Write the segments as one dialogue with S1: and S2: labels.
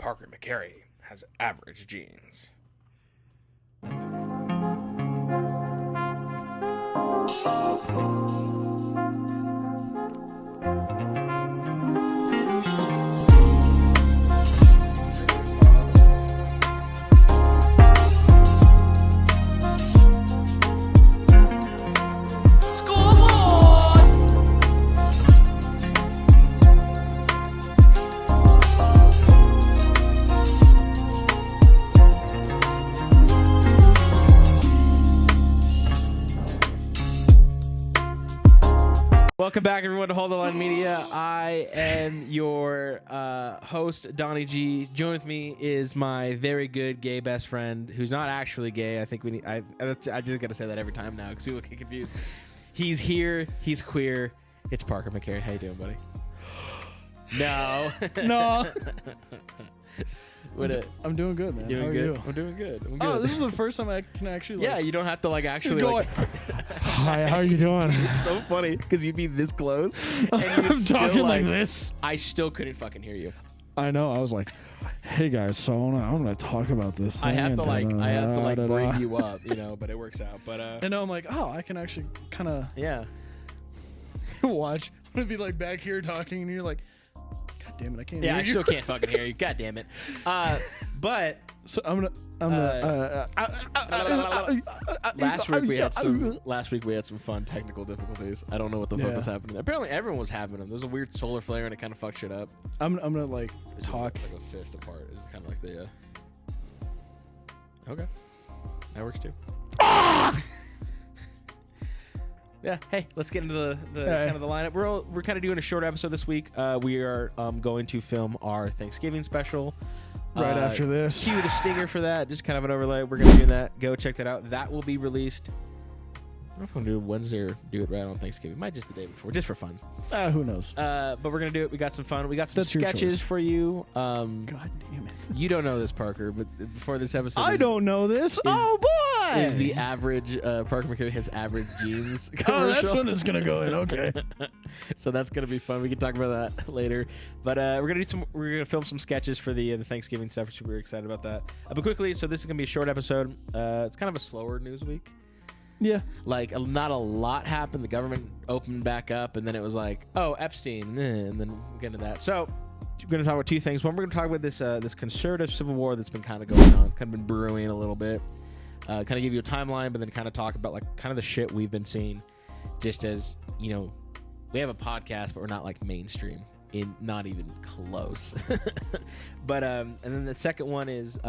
S1: Parker McCary has average genes. Welcome back, everyone, to Hold the Line Media. I am your host, Donnie G. Join with me is my very good gay best friend, who's not actually gay. I think we need. I just got to say that every time now because people get confused. He's here. He's queer. It's Parker McCary. How you doing, buddy? No.
S2: No.
S1: What
S2: I'm doing good, man.
S1: Doing
S2: How are
S1: good.
S2: you?
S1: I'm doing good. I'm good.
S2: Oh, this is the first time I can actually.
S1: Yeah, you don't have to actually
S2: go Hi, how are you doing?
S1: It's so funny because you'd be this close and you
S2: I'm talking like this.
S1: I still couldn't fucking hear you.
S2: I know. I was like, "Hey guys, so I'm gonna talk about this thing."
S1: I have to
S2: and
S1: bring you up, but it works out. But
S2: and I'm like, "Oh, I can actually kind of
S1: yeah
S2: watch." I'm gonna be like back here talking, and you're like, "God damn it, I can't."
S1: Yeah,
S2: hear
S1: I
S2: you.
S1: still can't fucking hear you. God damn it. But
S2: So I'm gonna.
S1: last week we had some fun technical difficulties. I don't know what the fuck was happening there. Apparently everyone was having them. There's a weird solar flare and it kind of fucked shit up.
S2: I'm gonna talk
S1: like a fist apart. It's kind of like the. Okay, that works too. Yeah. Hey, let's get into the kind of the lineup. We're kind of doing a short episode this week. We are going to film our Thanksgiving special.
S2: Right after this.
S1: Cue the stinger for that. Just kind of an overlay. We're going to do that. Go check that out. That will be released. I don't know if I'm going to do it Wednesday or do it right on Thanksgiving. Might just the day before, just for fun.
S2: Who knows?
S1: But we're going to do it. We got some fun. We got some
S2: That's
S1: sketches for you.
S2: God damn it.
S1: You don't know this, Parker, but before this episode.
S2: I don't know this. Oh, boy!
S1: Is the average Parker McCary has average genes commercial.
S2: Oh, that's when it's going to go in. Okay.
S1: So that's going to be fun. We can talk about that later. But we're going to film some sketches for the Thanksgiving stuff. We're super excited about that. But quickly, so this is going to be a short episode. It's kind of a slower news week.
S2: Yeah.
S1: Not a lot happened. The government opened back up, and then it was like, oh, Epstein, and then we'll get into that. So we're going to talk about two things. One, we're going to talk about this conservative civil war that's been kind of going on, kind of been brewing a little bit. Kind of give you a timeline, but then kind of talk about kind of the shit we've been seeing. Just as we have a podcast, but we're not mainstream, not even close. But and then the second one is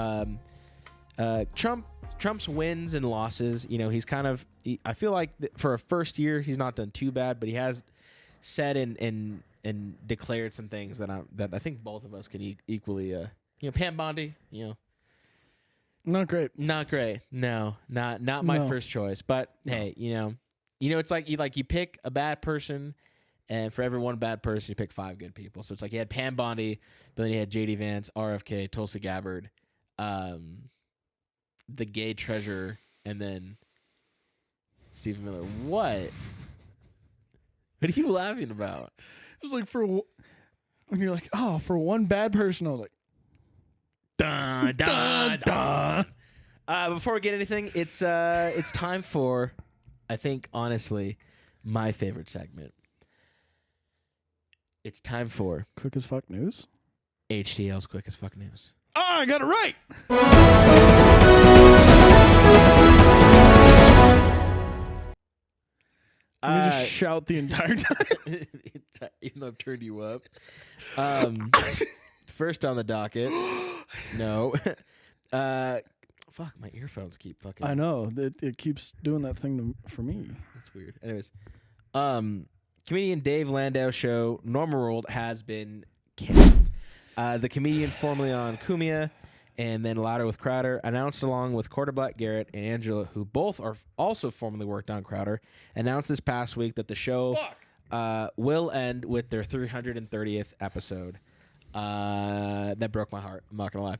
S1: Trump's wins and losses. He's kind of. I feel like for a first year, he's not done too bad, but he has said and declared some things that I think both of us could equally. Pam Bondi.
S2: Not great.
S1: Not great. No, not my first choice. But hey, it's like you pick a bad person, and for every one bad person, you pick 5 good people. So it's like you had Pam Bondi, but then you had JD Vance, RFK, Tulsi Gabbard, the gay treasurer, and then Stephen Miller. What are you laughing about?
S2: It was like when you're like, oh, for one bad person, I was like,
S1: dun, dun, dun. Before we get anything, it's time for, I think, honestly, my favorite segment. It's time for
S2: Quick as Fuck News.
S1: HTL's Quick as Fuck News.
S2: Oh, I got it right. Let me just shout the entire time.
S1: Even though I've turned you up. First on the docket. No. Fuck, my earphones keep fucking.
S2: I know. It keeps doing that thing for me.
S1: That's weird. Anyways. Comedian Dave Landau show, Normal World, has been canceled. The comedian formerly on Cumia and then Louder with Crowder announced, along with Corda Black Garrett and Angela, who both are also formerly worked on Crowder, announced this past week that the show will end with their 330th episode. That broke my heart. I'm not going to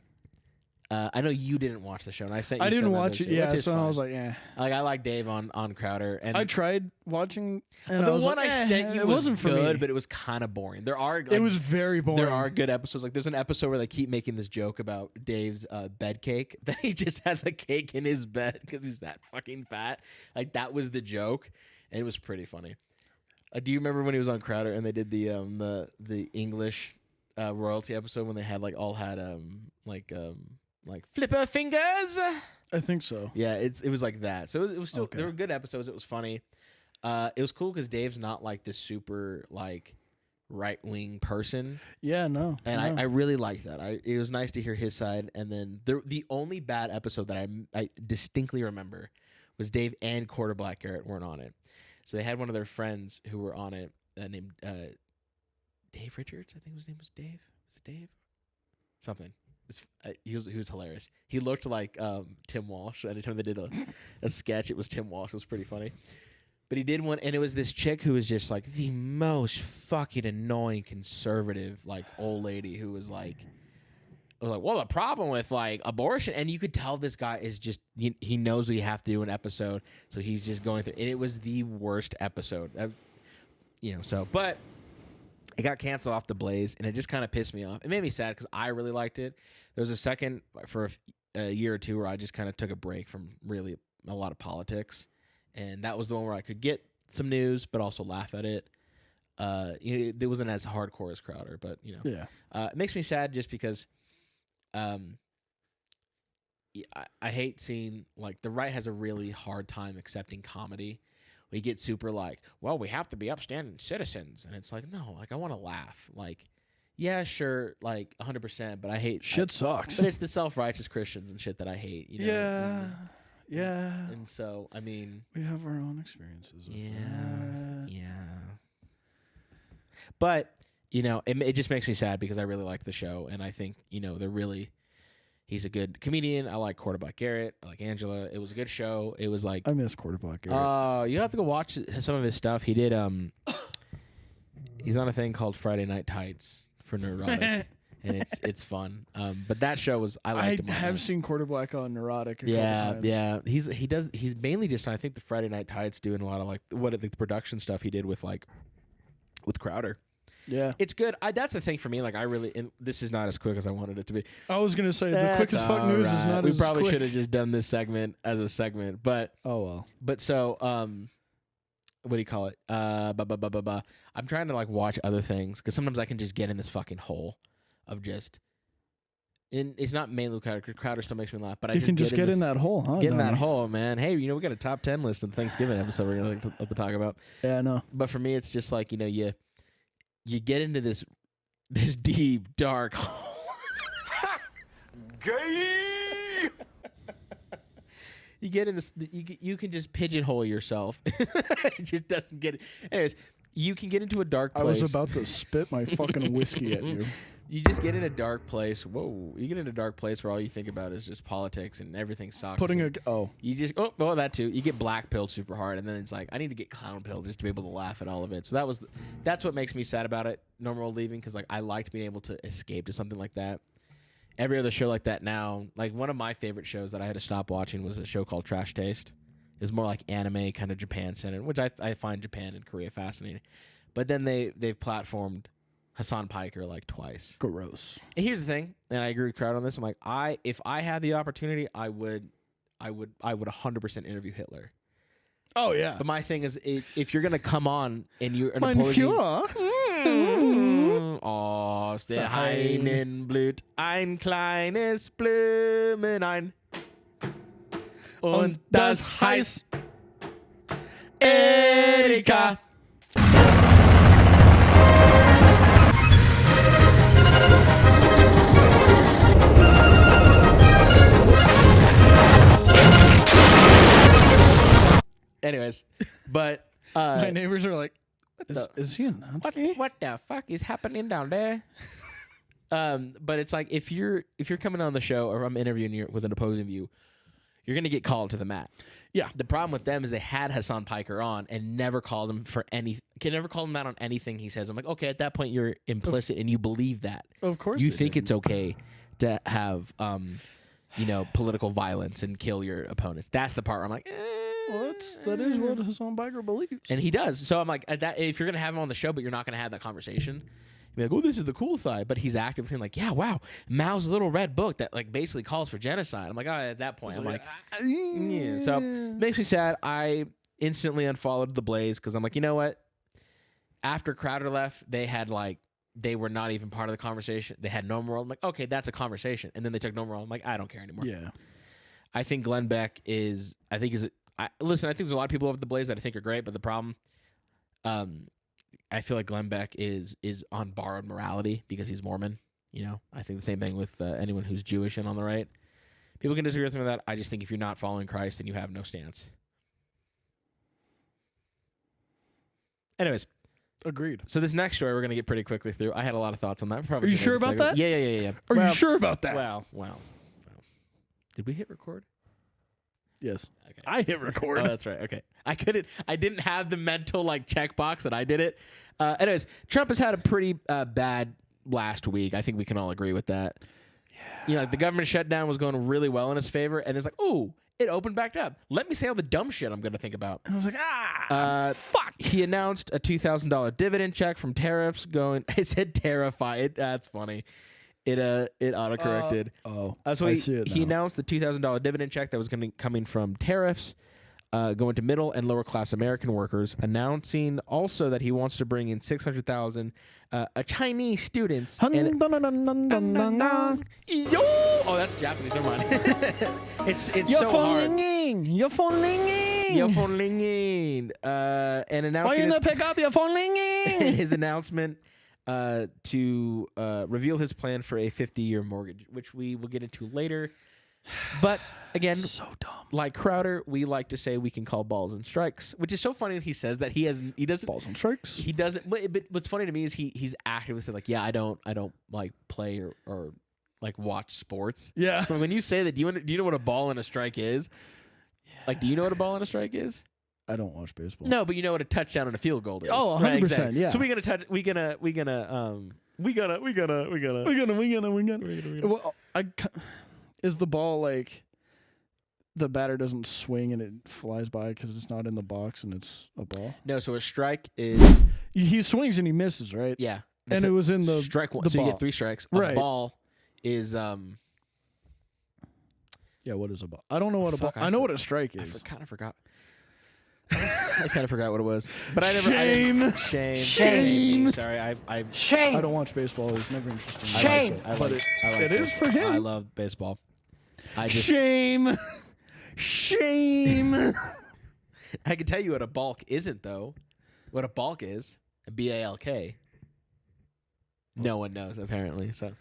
S1: I know you didn't watch the show, and I sent you
S2: I didn't
S1: some
S2: watch it.
S1: episodes,
S2: Yeah,
S1: which is
S2: so I
S1: fine.
S2: was like, eh.
S1: Like I like Dave on Crowder, and
S2: I tried watching, and
S1: the
S2: I was
S1: one
S2: like,
S1: I sent you
S2: it
S1: was
S2: wasn't for
S1: good,
S2: me.
S1: but it was kind of boring. There are like,
S2: It was very boring.
S1: there are good episodes. Like there's an episode where they keep making this joke about Dave's bed cake that he just has a cake in his bed because he's that fucking fat. Like that was the joke, and it was pretty funny. Do you remember when he was on Crowder and they did the English royalty episode when they had like flipper fingers?
S2: I think so.
S1: Yeah, it was like that. So it was still
S2: Okay.
S1: there were good episodes. It was funny. It was cool because Dave's not like this super like right wing person,
S2: Yeah, no.
S1: and I really liked that. It was nice to hear his side. And then the only bad episode that I distinctly remember was Dave and Quarter Black Garrett weren't on it. So they had one of their friends who were on it named Dave Richards. I think his name was Dave. Was it Dave? Something. He was hilarious. He looked like Tim Walsh. Anytime they did a sketch, it was Tim Walsh. It was pretty funny. But he did one, and it was this chick who was just like the most fucking annoying conservative like old lady who was like, well, the problem with like abortion, and you could tell this guy is just he knows we have to do an episode, so he's just going through. And it was the worst episode, but it got canceled off the Blaze, and it just kind of pissed me off. It made me sad because I really liked it. There was a second for a year or two where I just kind of took a break from really a lot of politics, and that was the one where I could get some news but also laugh at it. It wasn't as hardcore as Crowder, but
S2: Yeah.
S1: it makes me sad just because. I hate seeing like the right has a really hard time accepting comedy. We get super like, well, we have to be upstanding citizens, and it's like, no, like I want to laugh. Like, yeah, sure, like 100%, but I hate
S2: Shit sucks.
S1: But it's the self-righteous Christians and shit that I hate.
S2: Yeah. Yeah.
S1: And so, I mean,
S2: We have our own experiences with that.
S1: yeah. But it just makes me sad because I really like the show, and I think they're really. He's a good comedian. I like Quarter Black Garrett. I like Angela. It was a good show. It was like
S2: I miss Quarter Black Garrett.
S1: you have to go watch some of his stuff. He did he's on a thing called Friday Night Tights for Neurotic, and it's fun. But that show was I liked him.
S2: I have seen Quarter Black on Neurotic.
S1: Yeah,
S2: couple times.
S1: yeah. He's mainly just I think the Friday Night Tights doing a lot of like the production stuff he did with Crowder.
S2: Yeah.
S1: It's good. That's the thing for me. Like I really, and this is not as quick as I wanted it to be.
S2: I was gonna say the
S1: That's
S2: quickest fuck news is
S1: alright.
S2: not
S1: We
S2: as
S1: probably
S2: quick.
S1: should have just done this segment as a segment, but
S2: Oh well.
S1: so what do you call it? I'm trying to like watch other things because sometimes I can just get in this fucking hole of just. And it's not mainly Crowder still makes me laugh, but I
S2: You
S1: just
S2: can just get in that hole, huh?
S1: Get in that
S2: No.
S1: hole, man. Hey, we got a top 10 list in Thanksgiving episode we're gonna have to talk about.
S2: Yeah, I know.
S1: But for me, it's just like you get into this deep dark hole.
S3: Gay!
S1: You get in this. You can just pigeonhole yourself. It just doesn't get it. Anyways, you can get into a dark
S2: I
S1: place.
S2: was about to spit my fucking whiskey at you.
S1: You just get in a dark place. Whoa! You get in a dark place where all you think about is just politics and everything sucks.
S2: Putting
S1: and
S2: a
S1: you just that too. You get black pilled super hard, and then it's like I need to get clown pilled just to be able to laugh at all of it. So that's what makes me sad about it. Normal leaving because like I liked being able to escape to something like that. Every other show like that now, like one of my favorite shows that I had to stop watching was a show called Trash Taste. It was more like anime, kind of Japan centered, which I find Japan and Korea fascinating. But then they've platformed Hassan Piker like twice.
S2: gross.
S1: And here's the thing, and I agree with Crowd on this. I'm like, if I had the opportunity, I would 100% interview Hitler.
S2: Oh yeah.
S1: But my thing is, if you're gonna come on and you're an
S2: Mein
S1: opposing,
S2: Führer.
S1: aus der
S2: So, hi.
S1: Heinen blüht ein kleines Blumenein. Und das heißt Erika. Anyways, but
S2: My neighbors are like,
S1: the-
S2: is he a Nazi?
S1: what the fuck is happening down there? But it's like if you're coming on the show or I'm interviewing you with an opposing view, you're gonna get called to the mat.
S2: Yeah.
S1: The problem with them is they had Hassan Piker on and never called him never called him out on anything he says. I'm like, okay, at that point you're implicit and you believe that.
S2: Of course.
S1: You
S2: they
S1: think
S2: did.
S1: it's okay to have political violence and kill your opponents. That's the part where I'm like,
S2: Well, that is what Hassan Biker believes.
S1: and he does. So I'm like, if you're gonna have him on the show, but you're not gonna have that conversation, you're like, oh, this is the cool side. But he's actively like, yeah, wow, Mao's little red book that like basically calls for genocide. I'm like, oh, at that point, I'm like, yeah. So makes me sad. I instantly unfollowed the Blaze because I'm like, you know what? After Crowder left, they were not even part of the conversation. They had No Moral. I'm like, okay, that's a conversation. And then they took No Moral. I'm like, I don't care anymore.
S2: Yeah.
S1: I think Glenn Beck listen, I think there's a lot of people over the Blaze that I think are great, but the problem, I feel like Glenn Beck is on borrowed morality because he's Mormon. I think the same thing with anyone who's Jewish and on the right. People can disagree with me with that. I just think if you're not following Christ, then you have no stance. Anyways.
S2: Agreed.
S1: So this next story we're going to get pretty quickly through. I had a lot of thoughts on that.
S2: Are you sure about that?
S1: Yeah.
S2: Are you sure about that?
S1: Well. Did we hit record?
S2: Yes.
S1: Okay.
S2: I hit record.
S1: Oh, that's right. Okay. I didn't have the mental checkbox that I did it. Anyways, Trump has had a pretty bad last week. I think we can all agree with that. Yeah. The government shutdown was going really well in his favor, and it's like, ooh, it opened back up. Let me say all the dumb shit I'm going to think about.
S2: And I was like,
S1: fuck. He announced a $2,000 dividend check from tariffs going. It said terrified. That's funny. It autocorrected. So
S2: I see it
S1: he
S2: now.
S1: announced the $2,000 dividend check that was going to be coming from tariffs, going to middle and lower class American workers. Announcing also that he wants to bring in 600,000 Chinese students. Oh, that's Japanese. Never mind. it's so hard.
S2: Your phone ringing.
S1: Your phone ringing. And announcing.
S2: Why you not pick up your phone ringing?
S1: His announcement to reveal his plan for a 50-year mortgage, which we will get into later. But again,
S2: so dumb.
S1: Like Crowder, we like to say we can call balls and strikes, which is so funny that he says that he doesn't
S2: balls and strikes.
S1: He doesn't. But what's funny to me is he's actively said like, yeah, I don't play or watch sports.
S2: Yeah.
S1: So when you say that, do you know what a ball and a strike is? Yeah. Do you know what a ball and a strike is?
S2: I don't watch baseball.
S1: No, but you know what a touchdown and a field goal is.
S2: Oh, 100%.
S1: Right, exactly.
S2: Yeah.
S1: So we gonna.
S2: Well, is the ball the batter doesn't swing and it flies by because it's not in the box and it's a ball?
S1: No, so a strike is
S2: he swings and he misses, right?
S1: Yeah,
S2: and it was in the
S1: strike one.
S2: The
S1: so
S2: ball.
S1: you get 3 strikes.
S2: Right.
S1: A ball is
S2: Yeah, what is a ball? I don't know what a ball. I know what a strike is.
S1: I kind of forgot. I kind of forgot what it was, but I never.
S2: Shame.
S1: Sorry, I
S2: I don't watch baseball. It's never interesting.
S1: Shame.
S2: It is for him.
S1: I love baseball.
S2: Shame.
S1: I can tell you what a balk isn't, though. What a balk is, a BALK. No one knows apparently. So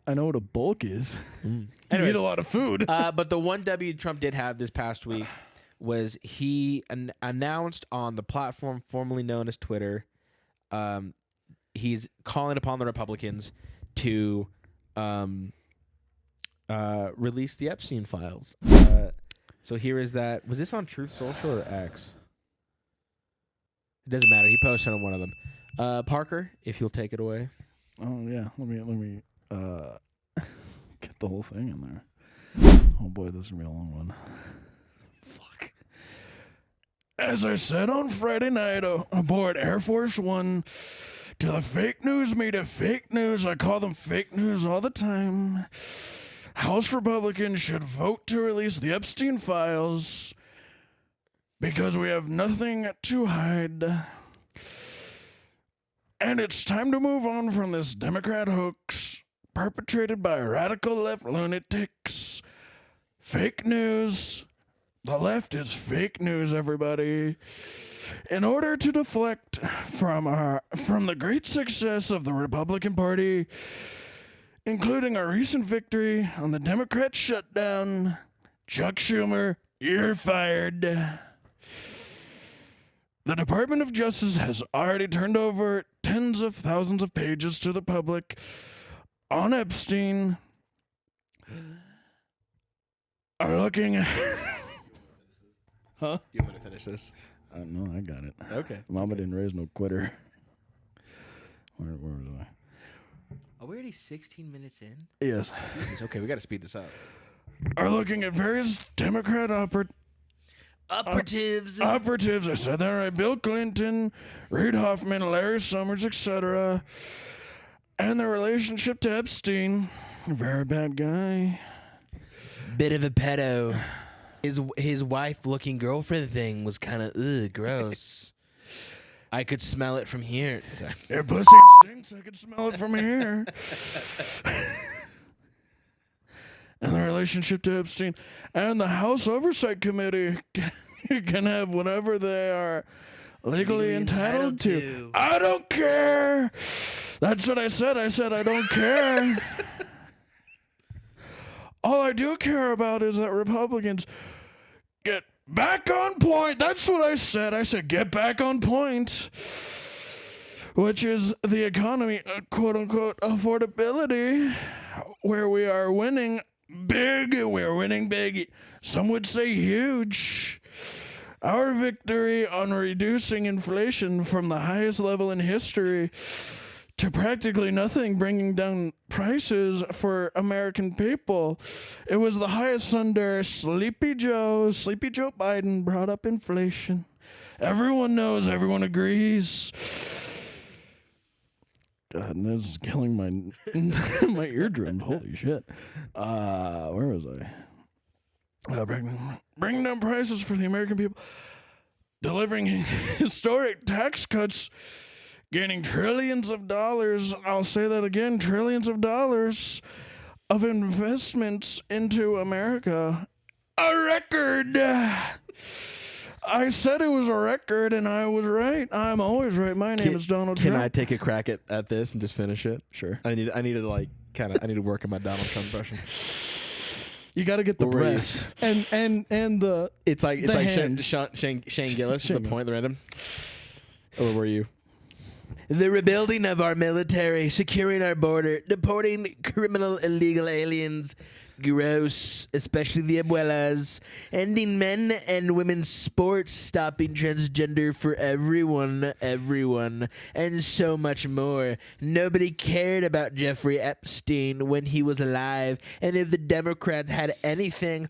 S2: I know what a bulk is.
S1: Anyways,
S2: you eat a lot of food.
S1: But the one W Trump did have this past week was he announced on the platform formerly known as Twitter, he's calling upon the Republicans to release the Epstein files. So here is that. Was this on Truth Social or X? It doesn't matter. He posted on one of them. Parker, if you'll take it away.
S2: Oh yeah, let me get the whole thing in there. Oh boy, this is gonna be a long one. Fuck. As I said on Friday night aboard Air Force One, to the fake news media, fake news. I call them fake news all the time. House Republicans should vote to release the Epstein files because we have nothing to hide. And it's time to move on from this Democrat hoax perpetrated by radical left lunatics. Fake news. The left is fake news, everybody. In order to deflect from the great success of the Republican Party, including our recent victory on the Democrat shutdown, Chuck Schumer, you're fired. The Department of Justice has already turned over tens of thousands of pages to the public on Epstein. Are looking at... Huh?
S1: You want me to finish this?
S2: No, I got it.
S1: Okay.
S2: Mama didn't raise no quitter. Where was I?
S1: Are we already 16 minutes in?
S2: Yes.
S1: Jesus, okay, we got to speed this up.
S2: are looking at various Democrat
S1: Operatives.
S2: operatives. I said that right. Bill Clinton, Reid Hoffman, Larry Summers, etc. And their relationship to Epstein. Very bad guy.
S1: Bit of a pedo. His wife-looking girlfriend thing was kind of gross. I could smell it from here. Sorry.
S2: Your pussy stinks. I can smell it from here. And the relationship to Epstein. And the House Oversight Committee can have whatever they are legally entitled to. I don't care. That's what I said. I said I don't care. All I do care about is that Republicans get back on point. That's what I said. I said get back on point. Which is the economy, quote-unquote, affordability, where we are winning big. We're winning big. Some would say huge. Our victory on reducing inflation from the highest level in history to practically nothing, bringing down prices for American people. It was the highest under Sleepy Joe. Sleepy Joe Biden brought up inflation. Everyone knows, everyone agrees. God, this is killing my my eardrums. Holy shit. Where was I? Bringing down prices for the American people. Delivering historic tax cuts. Gaining trillions of dollars. I'll say that again. Trillions of dollars of investments into America. A record. I said it was a record, and I was right. I'm always right. My name is Donald Trump.
S1: Can I take a crack at this and just finish it?
S2: Sure.
S1: I need to work on my Donald Trump impression.
S2: You got to get the breath and the.
S1: It's like
S2: hand.
S1: Shane Gillis.
S2: Shane
S1: the point, the random. Or were you? The rebuilding of our military, securing our border, deporting criminal illegal aliens, gross, especially the abuelas, ending men and women's sports, stopping transgender for everyone, and so much more. Nobody cared about Jeffrey Epstein when he was alive, and if the Democrats had anything,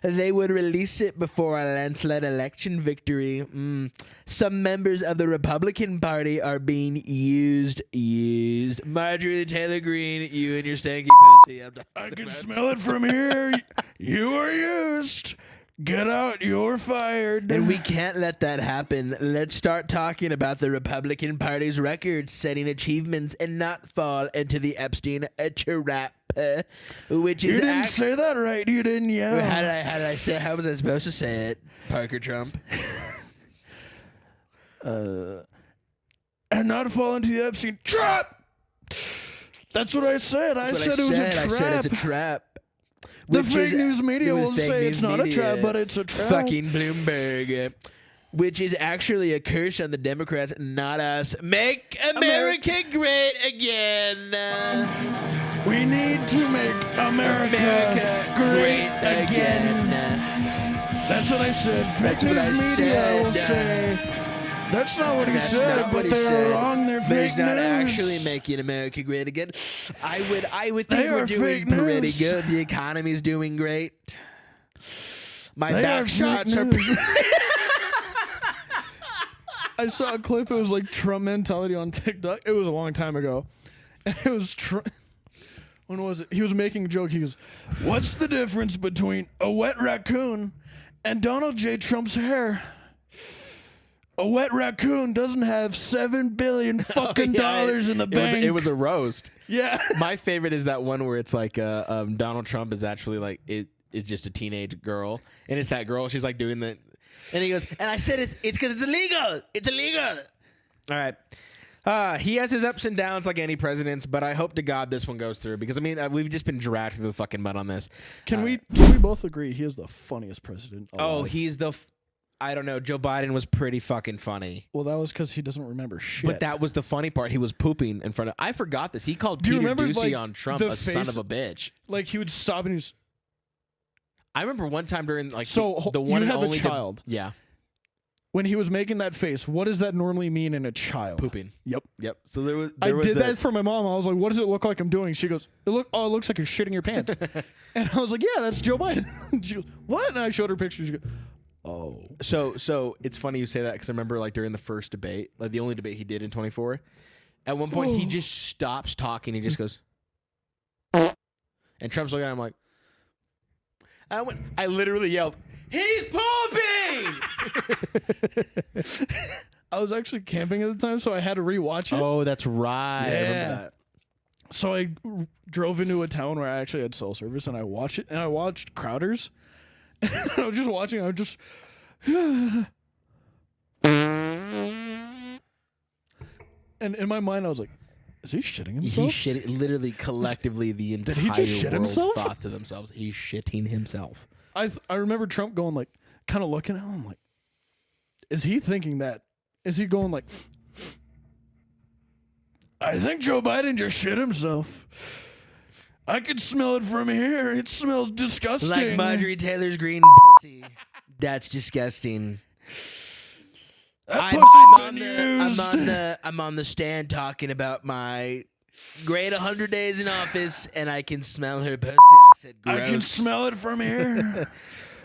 S1: they would release it before a landslide election victory. Some members of the Republican Party are being used. Marjorie Taylor Greene, you and your stanky pussy.
S2: I can smell it from here. You are used. Get out. You're fired.
S1: And we can't let that happen. Let's start talking about the Republican Party's record-setting achievements and not fall into the Epstein trap. Which is
S2: you didn't say that right. You didn't yell.
S1: How did I say? How was I supposed to say it? Parker Trump.
S2: And not fall into the Epstein trap. That's what I said. I said it was a trap.
S1: I said it's a trap.
S2: The fake news media will say it's not a trap, but it's a trap.
S1: Fucking Bloomberg. Which is actually a curse on the Democrats, not us. Make America great again.
S2: We need to make America great again. That's what I said. Fake news media will say. That's not what he said, but they're wrong. They're fake news.
S1: He's not actually making America great again. I would think we're doing pretty good. The economy's doing great. My back shots are.
S2: I saw a clip. It was like Trump mentality on TikTok. It was a long time ago. And it was when was it? He was making a joke. He goes, "What's the difference between a wet raccoon and Donald J. Trump's hair?" A wet raccoon doesn't have $7 billion fucking dollars in the bank.
S1: It was a roast.
S2: Yeah.
S1: My favorite is that one where it's like Donald Trump is actually like it's just a teenage girl, and it's that girl. She's like doing the, and he goes, and I said it's because it's illegal. It's illegal. All right. He has his ups and downs like any presidents, but I hope to God this one goes through because I mean we've just been dragged through the fucking mud on this.
S2: Can we both agree he is the funniest president alive?
S1: Oh, he's the. I don't know. Joe Biden was pretty fucking funny.
S2: Well, that was because he doesn't remember shit.
S1: But that was the funny part. He was pooping in front of. I forgot this. He called Peter Ducey on Trump a son of a bitch.
S2: Like he would stop and he's.
S1: I remember one time during like
S2: so
S1: the one
S2: you
S1: and
S2: have
S1: only
S2: a child.
S1: Yeah.
S2: when he was making that face, what does that normally mean in a child?
S1: Pooping.
S2: Yep.
S1: So there was
S2: I did that for my mom. I was like, what does it look like I'm doing? She goes, it looks like you're shitting your pants. And I was like, yeah, that's Joe Biden. She goes, what? And I showed her pictures. She goes, oh.
S1: So it's funny you say that because I remember like during the first debate, like the only debate he did in 24, at one point he just stops talking. He just goes, and Trump's looking at him like, I literally yelled, he's pooping!
S2: I was actually camping at the time, so I had to rewatch it.
S1: Oh, that's right.
S2: Yeah.
S1: I remember that.
S2: So I drove into a town where I actually had cell service, and I watched it, and I watched Crowder's. And I was just watching, I was just... And in my mind, I was like, is he shitting himself?
S1: He shit literally collectively the entire
S2: Did he just shit
S1: world
S2: himself?
S1: thought to themselves, he's shitting himself.
S2: I remember Trump going like, kind of looking at him like, is he thinking that? Is he going like, I think Joe Biden just shit himself. I can smell it from here. It smells disgusting.
S1: Like Marjorie Taylor's green pussy. That's disgusting. I'm on the stand talking about my great 100 days in office, and I can smell her pussy. I said, gross.
S2: I can smell it from here.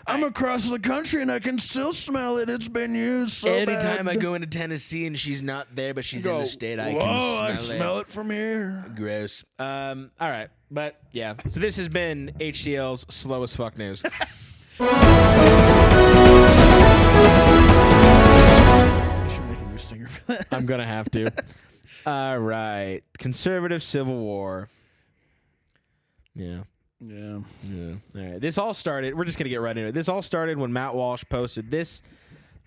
S2: I'm across the country, and I can still smell it. It's been used so
S1: Anytime
S2: bad.
S1: I go into Tennessee and she's not there, but she's in the state, I can
S2: smell it from here.
S1: Gross. All right. But, yeah. So this has been HDL's Slow as Fuck News. I'm going to have to. All right. Conservative Civil War. Yeah. All right. This all started. We're just going to get right into it. This all started when Matt Walsh posted this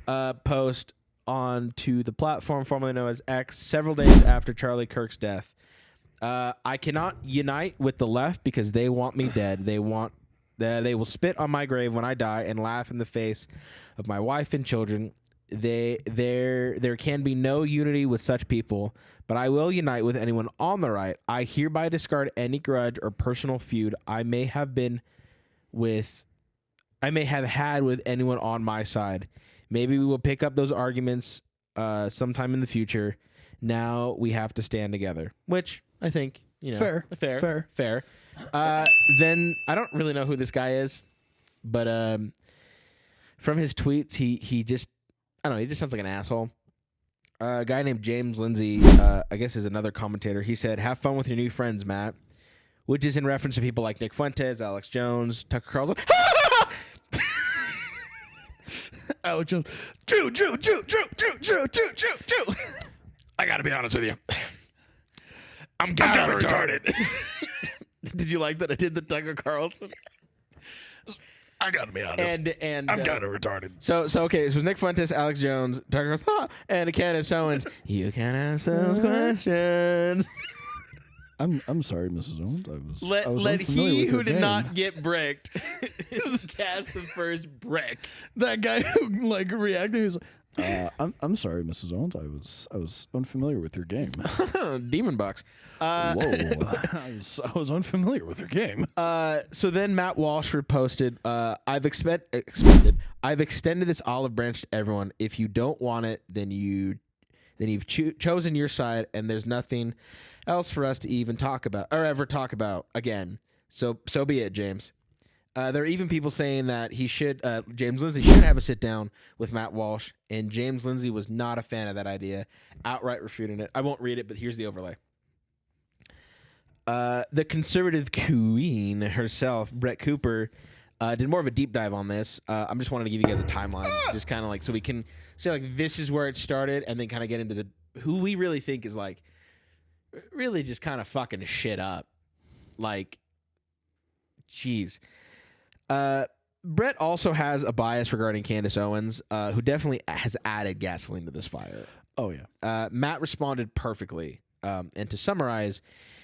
S1: post onto the platform formerly known as X several days after Charlie Kirk's death. I cannot unite with the left because they want me dead. They will spit on my grave when I die and laugh in the face of my wife and children. There can be no unity with such people, but I will unite with anyone on the right. I hereby discard any grudge or personal feud I may have had with anyone on my side. Maybe we will pick up those arguments sometime in the future. Now we have to stand together, which I think, fair. Then I don't really know who this guy is, but from his tweets, he just, I don't know, he just sounds like an asshole. A guy named James Lindsay, I guess is another commentator. He said, have fun with your new friends, Matt, which is in reference to people like Nick Fuentes, Alex Jones, Tucker Carlson.
S2: Alex Jones. Jew.
S1: I got to be honest with you. I'm kind of retarded. Did you like that I did the Tucker Carlson?
S2: I gotta be honest.
S1: And
S2: I'm kind of retarded.
S1: So okay, so it was Nick Fuentes, Alex Jones, Tucker Carlson, and Candace Owens. You can ask those questions.
S2: I'm sorry, Mrs. Owens. I was
S1: let he who did
S2: game.
S1: not get bricked cast the first brick.
S2: That guy who like reacted, he was like, I'm sorry, Mrs. Owens. I was unfamiliar with your game.
S1: Demon Bucks.
S2: Whoa, I was unfamiliar with your game.
S1: So then Matt Walsh reposted, I've extended this olive branch to everyone. If you don't want it, then you've chosen your side, and there's nothing else for us to even talk about or ever talk about again. So be it, James. There are even people saying that James Lindsay should have a sit down with Matt Walsh, and James Lindsay was not a fan of that idea, outright refuting it. I won't read it, but here's the overlay. The conservative queen herself, Brett Cooper, did more of a deep dive on this. I'm just wanting to give you guys a timeline, just kind of like so we can say like this is where it started, and then kind of get into who we really think is like really just kind of fucking shit up. Like, jeez. Brett also has a bias regarding Candace Owens, who definitely has added gasoline to this fire.
S2: Oh yeah.
S1: Matt responded perfectly. And to summarize,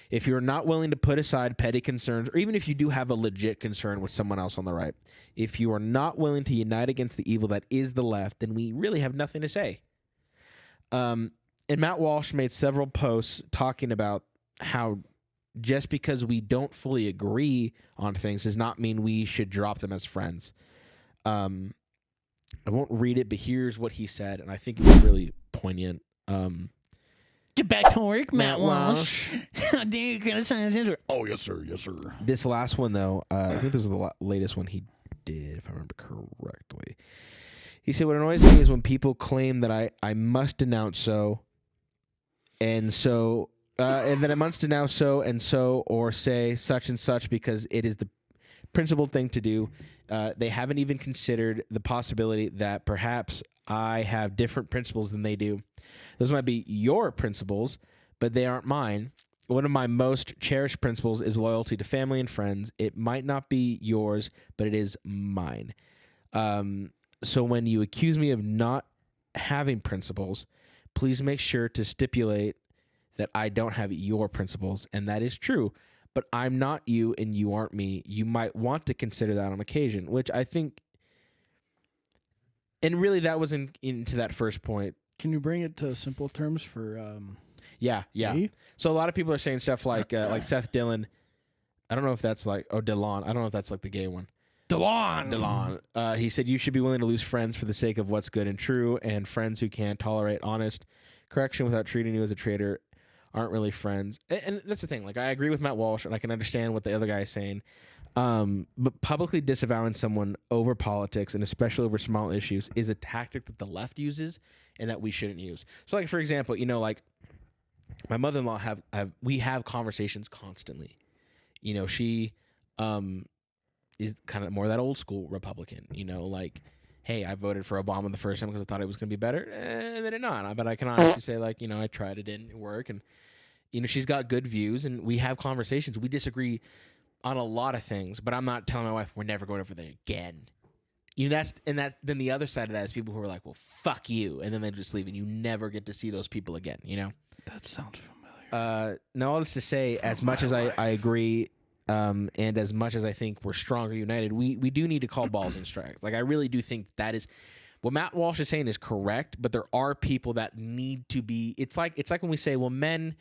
S1: if you're not willing to put aside petty concerns, or even if you do have a legit concern with someone else on the right, if you are not willing to unite against the evil that is the left, then we really have nothing to say. And Matt Walsh made several posts talking about how just because we don't fully agree on things does not mean we should drop them as friends. I won't read it, but here's what he said, and I think it was really poignant.
S2: Get back to work, Matt
S1: Matt
S2: Walsh. How dare you criticize Israel? Oh, yes, sir. Yes, sir.
S1: This last one, though, I think this was the latest one he did, if I remember correctly. He said, what annoys me is when people claim that I must denounce so, and that I must denounce so, or say such and such because it is the principled thing to do. They haven't even considered the possibility that perhaps I have different principles than they do. Those might be your principles, but they aren't mine. One of my most cherished principles is loyalty to family and friends. It might not be yours, but it is mine. So when you accuse me of not having principles, please make sure to stipulate that I don't have your principles, and that is true. But I'm not you, and you aren't me. You might want to consider that on occasion, which I think, and really that was into that first point.
S2: Can you bring it to simple terms for
S1: Yeah.
S2: me?
S1: So a lot of people are saying stuff like Seth Dillon. I don't know if that's Delon. I don't know if that's like the gay one.
S2: Delon.
S1: He said you should be willing to lose friends for the sake of what's good and true, and friends who can't tolerate honest correction without treating you as a traitor aren't really friends. And that's the thing. Like, I agree with Matt Walsh, and I can understand what the other guy is saying. But publicly disavowing someone over politics, and especially over small issues, is a tactic that the left uses and that we shouldn't use. So, like, for example, like my mother-in-law we have conversations constantly. She is kind of more that old school Republican. Like, hey, I voted for Obama the first time because I thought it was going to be better, and then it not. But I can honestly say, like, I tried, it didn't work, and she's got good views, and we have conversations. We disagree on a lot of things, but I'm not telling my wife we're never going over there again. Then the other side of that is people who are like, well, fuck you, and then they just leave, and you never get to see those people again.
S2: That sounds familiar.
S1: No, all this to say, as much as I agree, and as much as I think we're stronger united, we do need to call balls and strikes. Like, I really do think that is what Matt Walsh is saying is correct, but there are people that need to be. It's like when we say, well, men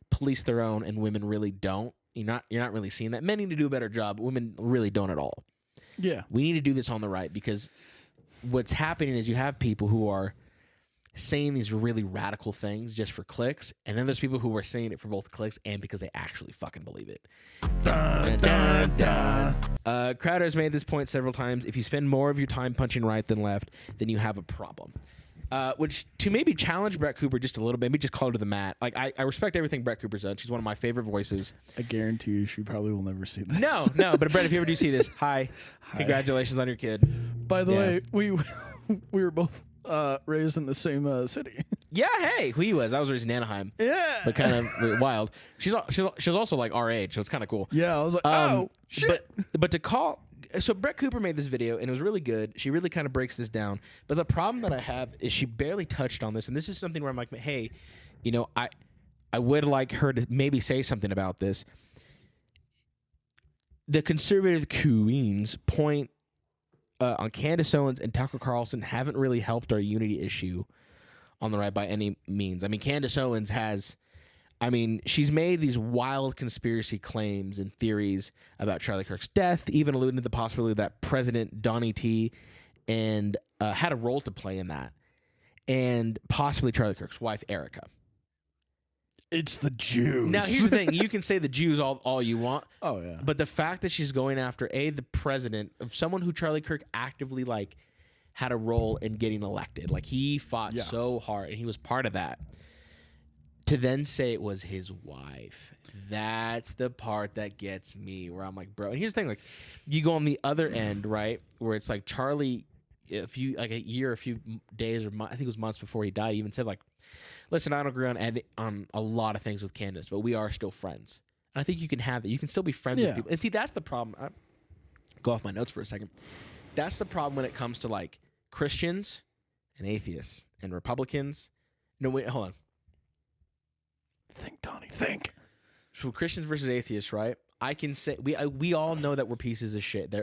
S1: police their own and women really don't. You're not really seeing that. Men need to do a better job. Women really don't at all.
S2: Yeah.
S1: We need to do this on the right, because what's happening is you have people who are saying these really radical things just for clicks, and then there's people who are saying it for both clicks and because they actually fucking believe it. Dun, dun, dun. Crowder has made this point several times. If you spend more of your time punching right than left, then you have a problem. Which, to maybe challenge Brett Cooper just a little bit, maybe just call her to the mat. Like, I respect everything Brett Cooper's done. She's one of my favorite voices.
S2: I guarantee you she probably will never see this.
S1: No, but Brett, if you ever do see this, hi. Congratulations on your kid.
S2: By the way, we were both raised in the same city.
S1: Yeah, hey, who he was. I was raised in Anaheim.
S2: Yeah.
S1: But kind of wild. She's also like our age, so it's kind of cool.
S2: Yeah, I was like, oh, shit.
S1: But to call... So Brett Cooper made this video, and it was really good. She really kind of breaks this down. But the problem that I have is she barely touched on this, and this is something where I'm like, hey, I would like her to maybe say something about this. The conservative queens point on Candace Owens and Tucker Carlson haven't really helped our unity issue on the right by any means. I mean, Candace Owens she's made these wild conspiracy claims and theories about Charlie Kirk's death, even alluding to the possibility that President Donnie T and had a role to play in that, and possibly Charlie Kirk's wife, Erica.
S2: It's the Jews.
S1: Now, here's the thing. You can say the Jews all you want.
S2: Oh, yeah.
S1: But the fact that she's going after, the president of someone who Charlie Kirk actively, had a role in getting elected. Like, he fought so hard, and he was part of that. To then say it was his wife, that's the part that gets me, where I'm like, bro. And here's the thing, like, you go on the other end, right, where it's like Charlie, a few days or I think it was months before he died, he even said, like, listen, I don't agree on a lot of things with Candace, but we are still friends. And I think you can have that. You can still be friends with people. And see, that's the problem. I'll go off my notes for a second. That's the problem when it comes to, like, Christians and atheists and Republicans. No, wait, hold on.
S2: Think, Donnie, think.
S1: So Christians versus atheists, right? I can say we all know that we're pieces of shit.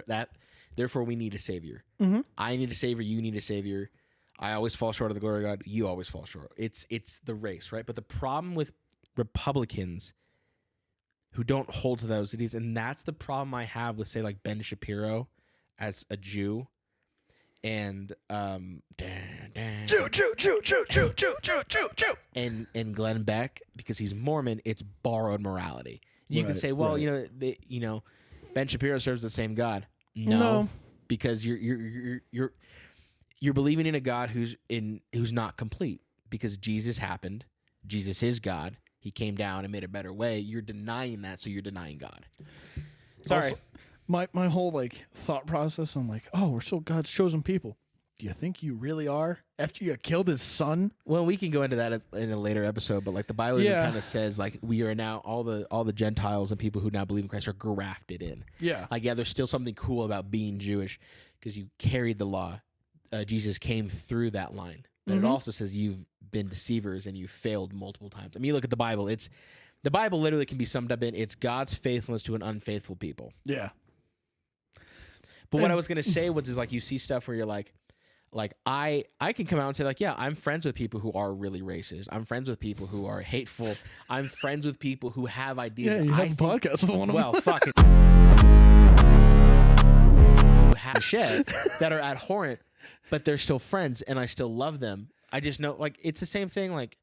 S1: Therefore, we need a savior.
S2: Mm-hmm.
S1: I need a savior. You need a savior. I always fall short of the glory of God. You always fall short. It's the race, right? But the problem with Republicans who don't hold to those ideas, and that's the problem I have with, say, like Ben Shapiro as a Jew, and
S2: Choo, choo, choo, choo, choo, choo, choo, choo, choo.
S1: and Glenn Beck, because he's Mormon, it's borrowed morality. You can
S2: Right,
S1: say, well,
S2: right.
S1: Ben Shapiro serves the same God.
S2: No.
S1: Because you're believing in a God who's not complete, because Jesus happened. Jesus is God. He came down and made a better way. You're denying that, so you're denying God. Sorry.
S2: Also, my whole like thought process, I'm like, oh, we're still God's chosen people. Do you think you really are? After you killed his son?
S1: Well, we can go into that in a later episode, but like the Bible even kind of says, like, we are now all the Gentiles and people who now believe in Christ are grafted in.
S2: Yeah.
S1: Like, yeah, there's still something cool about being Jewish because you carried the law. Jesus came through that line, but it also says you've been deceivers and you failed multiple times. I mean, you look at the Bible. The Bible literally can be summed up in it's God's faithfulness to an unfaithful people.
S2: Yeah.
S1: But what I was gonna say is like you see stuff where you're like I can come out and say like, yeah, I'm friends with people who are really racist. I'm friends with people who are hateful. I'm friends with people who have ideas.
S2: Yeah, you have a podcast with one of them.
S1: Well, fucking have shit that are abhorrent, but they're still friends, and I still love them. I just know, like, it's the same thing. Like,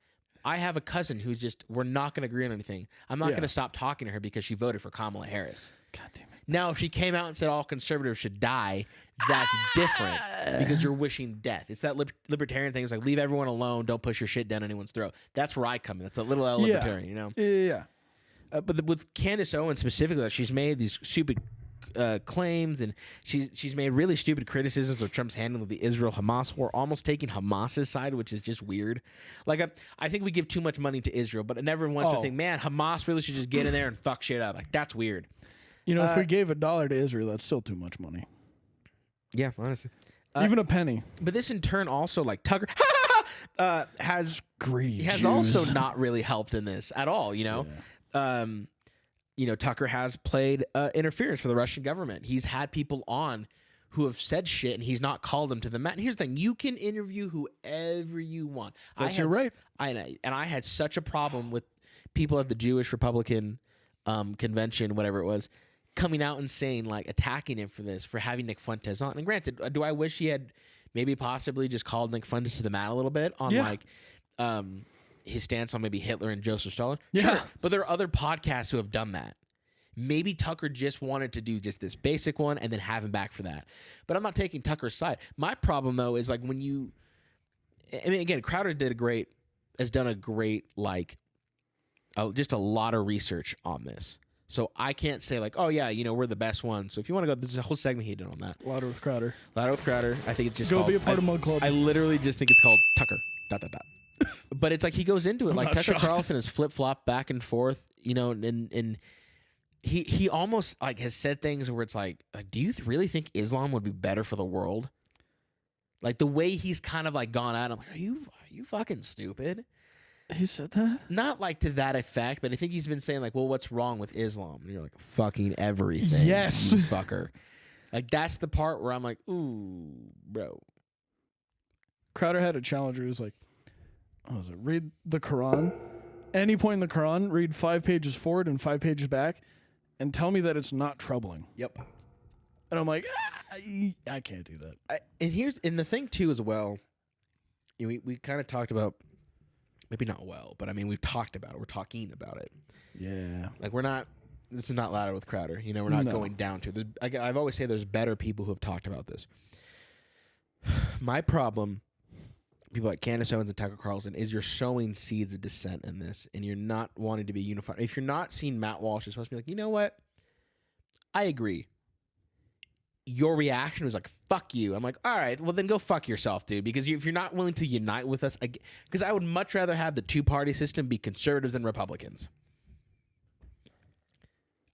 S1: I have a cousin who's just, we're not going to agree on anything. I'm not going to stop talking to her because she voted for Kamala Harris.
S2: God damn it.
S1: Now, if she came out and said all conservatives should die, that's different because you're wishing death. It's that libertarian thing. It's like, leave everyone alone. Don't push your shit down anyone's throat. That's where I come in. That's a little libertarian, you know?
S2: Yeah.
S1: But with Candace Owen specifically, like, she's made these stupid claims, and she's made really stupid criticisms of Trump's handling of the Israel-Hamas war, almost taking Hamas's side, which is just weird. Like, I think we give too much money to Israel, but I never once to think, man, Hamas really should just get in there and fuck shit up. Like, that's weird.
S2: You know, if we gave $1 to Israel, that's still too much money.
S1: Yeah, honestly.
S2: Even a penny.
S1: But this in turn also, like, Tucker has
S2: greedy Jews.
S1: Also not really helped in this at all, you know? Yeah. You know, Tucker has played interference for the Russian government. He's had people on who have said shit, and he's not called them to the mat. And here's the thing. You can interview whoever you want.
S2: That's your right.
S1: And I had such a problem with people at the Jewish Republican convention, whatever it was, coming out and saying, like, attacking him for this, for having Nick Fuentes on. And granted, do I wish he had maybe possibly just called Nick Fuentes to the mat a little bit on, like, his stance on maybe Hitler and Joseph Stalin?
S2: Yeah.
S1: Sure. But there are other podcasts who have done that. Maybe Tucker just wanted to do just this basic one and then have him back for that. But I'm not taking Tucker's side. My problem, though, is, like, when you... I mean, again, Crowder has done a great, like, just a lot of research on this. So I can't say, like, oh, yeah, you know, we're the best one. So if you want to go, there's a whole segment he did on that.
S2: Louder with Crowder.
S1: Louder with Crowder. I think it's just
S2: Go
S1: called...
S2: be a part of Mug Club.
S1: I literally just think it's called Tucker. ... But it's like he goes into it. Like, Tucker Carlson is flip-flop back and forth, you know, and he almost, like, has said things where it's like do you really think Islam would be better for the world? Like, the way he's kind of, like, gone out, I'm like, are you fucking stupid?
S2: He said that?
S1: Not, like, to that effect, but I think he's been saying, like, well, what's wrong with Islam? And you're like, fucking everything.
S2: Yes.
S1: You fucker. Like, that's the part where I'm like, ooh, bro.
S2: Crowder had a challenge where he was like, what was it? Read the Quran. Any point in the Quran, read 5 pages forward and 5 pages back, and tell me that it's not troubling.
S1: Yep.
S2: And I'm like, I can't do that.
S1: And the thing, too, as well, you know, we kind of talked about, maybe not well, but I mean, we've talked about it. We're talking about it.
S2: Yeah.
S1: Like, this is not Louder with Crowder. You know, we're not going down to it. I've always said there's better people who have talked about this. My problem, people like Candace Owens and Tucker Carlson, is you're sowing seeds of dissent in this, and you're not wanting to be unified. If you're not seeing Matt Walsh is supposed to be like, you know what? I agree. Your reaction was like, fuck you. I'm like, all right, well, then go fuck yourself, dude. Because if you're not willing to unite with us, because I would much rather have the two-party system be conservatives than Republicans.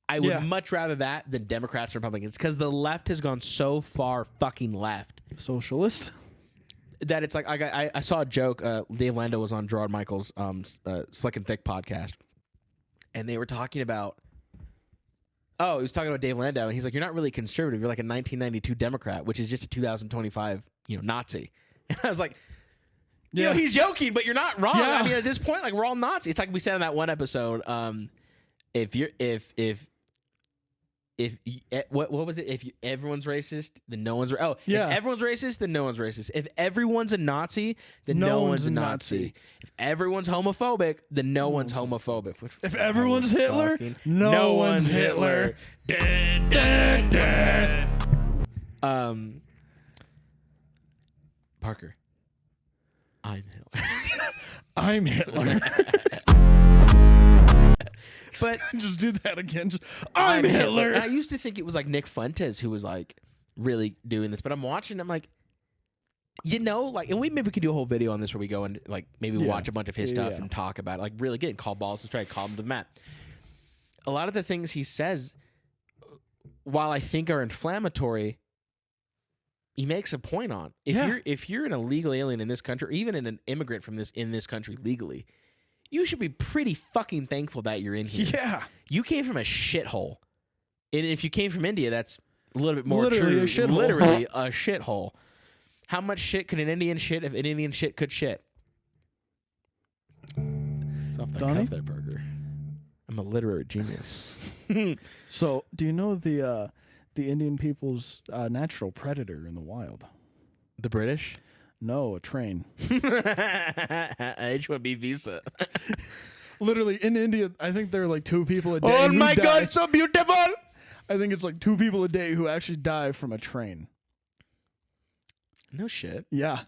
S1: I would much rather that than Democrats and Republicans, because the left has gone so far fucking left.
S2: Socialist?
S1: That it's like, I saw a joke. Dave Lando was on Gerard Michaels' Slick and Thick podcast, and they were talking about, he was talking about Dave Lando, and he's like, you're not really conservative. You're like a 1992 Democrat, which is just a 2025, Nazi. And I was like, you know, he's joking, but you're not wrong.
S2: Yeah.
S1: I mean, at this point, like, we're all Nazis. It's like we said in that one episode, if what was it? If everyone's racist, then no one's
S2: Yeah.
S1: If everyone's racist, then no one's racist. If everyone's a Nazi, then no one's a Nazi. If everyone's homophobic, then no one's homophobic.
S2: If everyone's Hitler, no one's Hitler.
S1: Dun, dun, dun. Parker, I'm Hitler.
S2: I'm Hitler.
S1: But
S2: just do that again. I'm Hitler.
S1: I used to think it was like Nick Fuentes who was like really doing this, but I'm watching. I'm like, like, and maybe we could do a whole video on this where we go and like maybe watch a bunch of his stuff and talk about it, like really getting call balls to try to call him to the mat. A lot of the things he says, while I think are inflammatory, he makes a point on. If you're an illegal alien in this country, or even an immigrant in this country legally, you should be pretty fucking thankful that you're in here.
S2: Yeah.
S1: You came from a shithole. And if you came from India, that's a little bit more
S2: Literally
S1: true.
S2: a shithole.
S1: Literally a shithole. How much shit could an Indian shit if an Indian shit could shit? It's off the cuff there, Parker. I'm a literary genius.
S2: So, do you know the Indian people's natural predator in the wild?
S1: The British?
S2: No, a train.
S1: H-1B visa.
S2: Literally, in India, I think there are like 2 people a day.
S1: Oh
S2: who
S1: my
S2: die.
S1: God, so beautiful!
S2: I think it's like 2 people a day who actually die from a train.
S1: No shit.
S2: Yeah.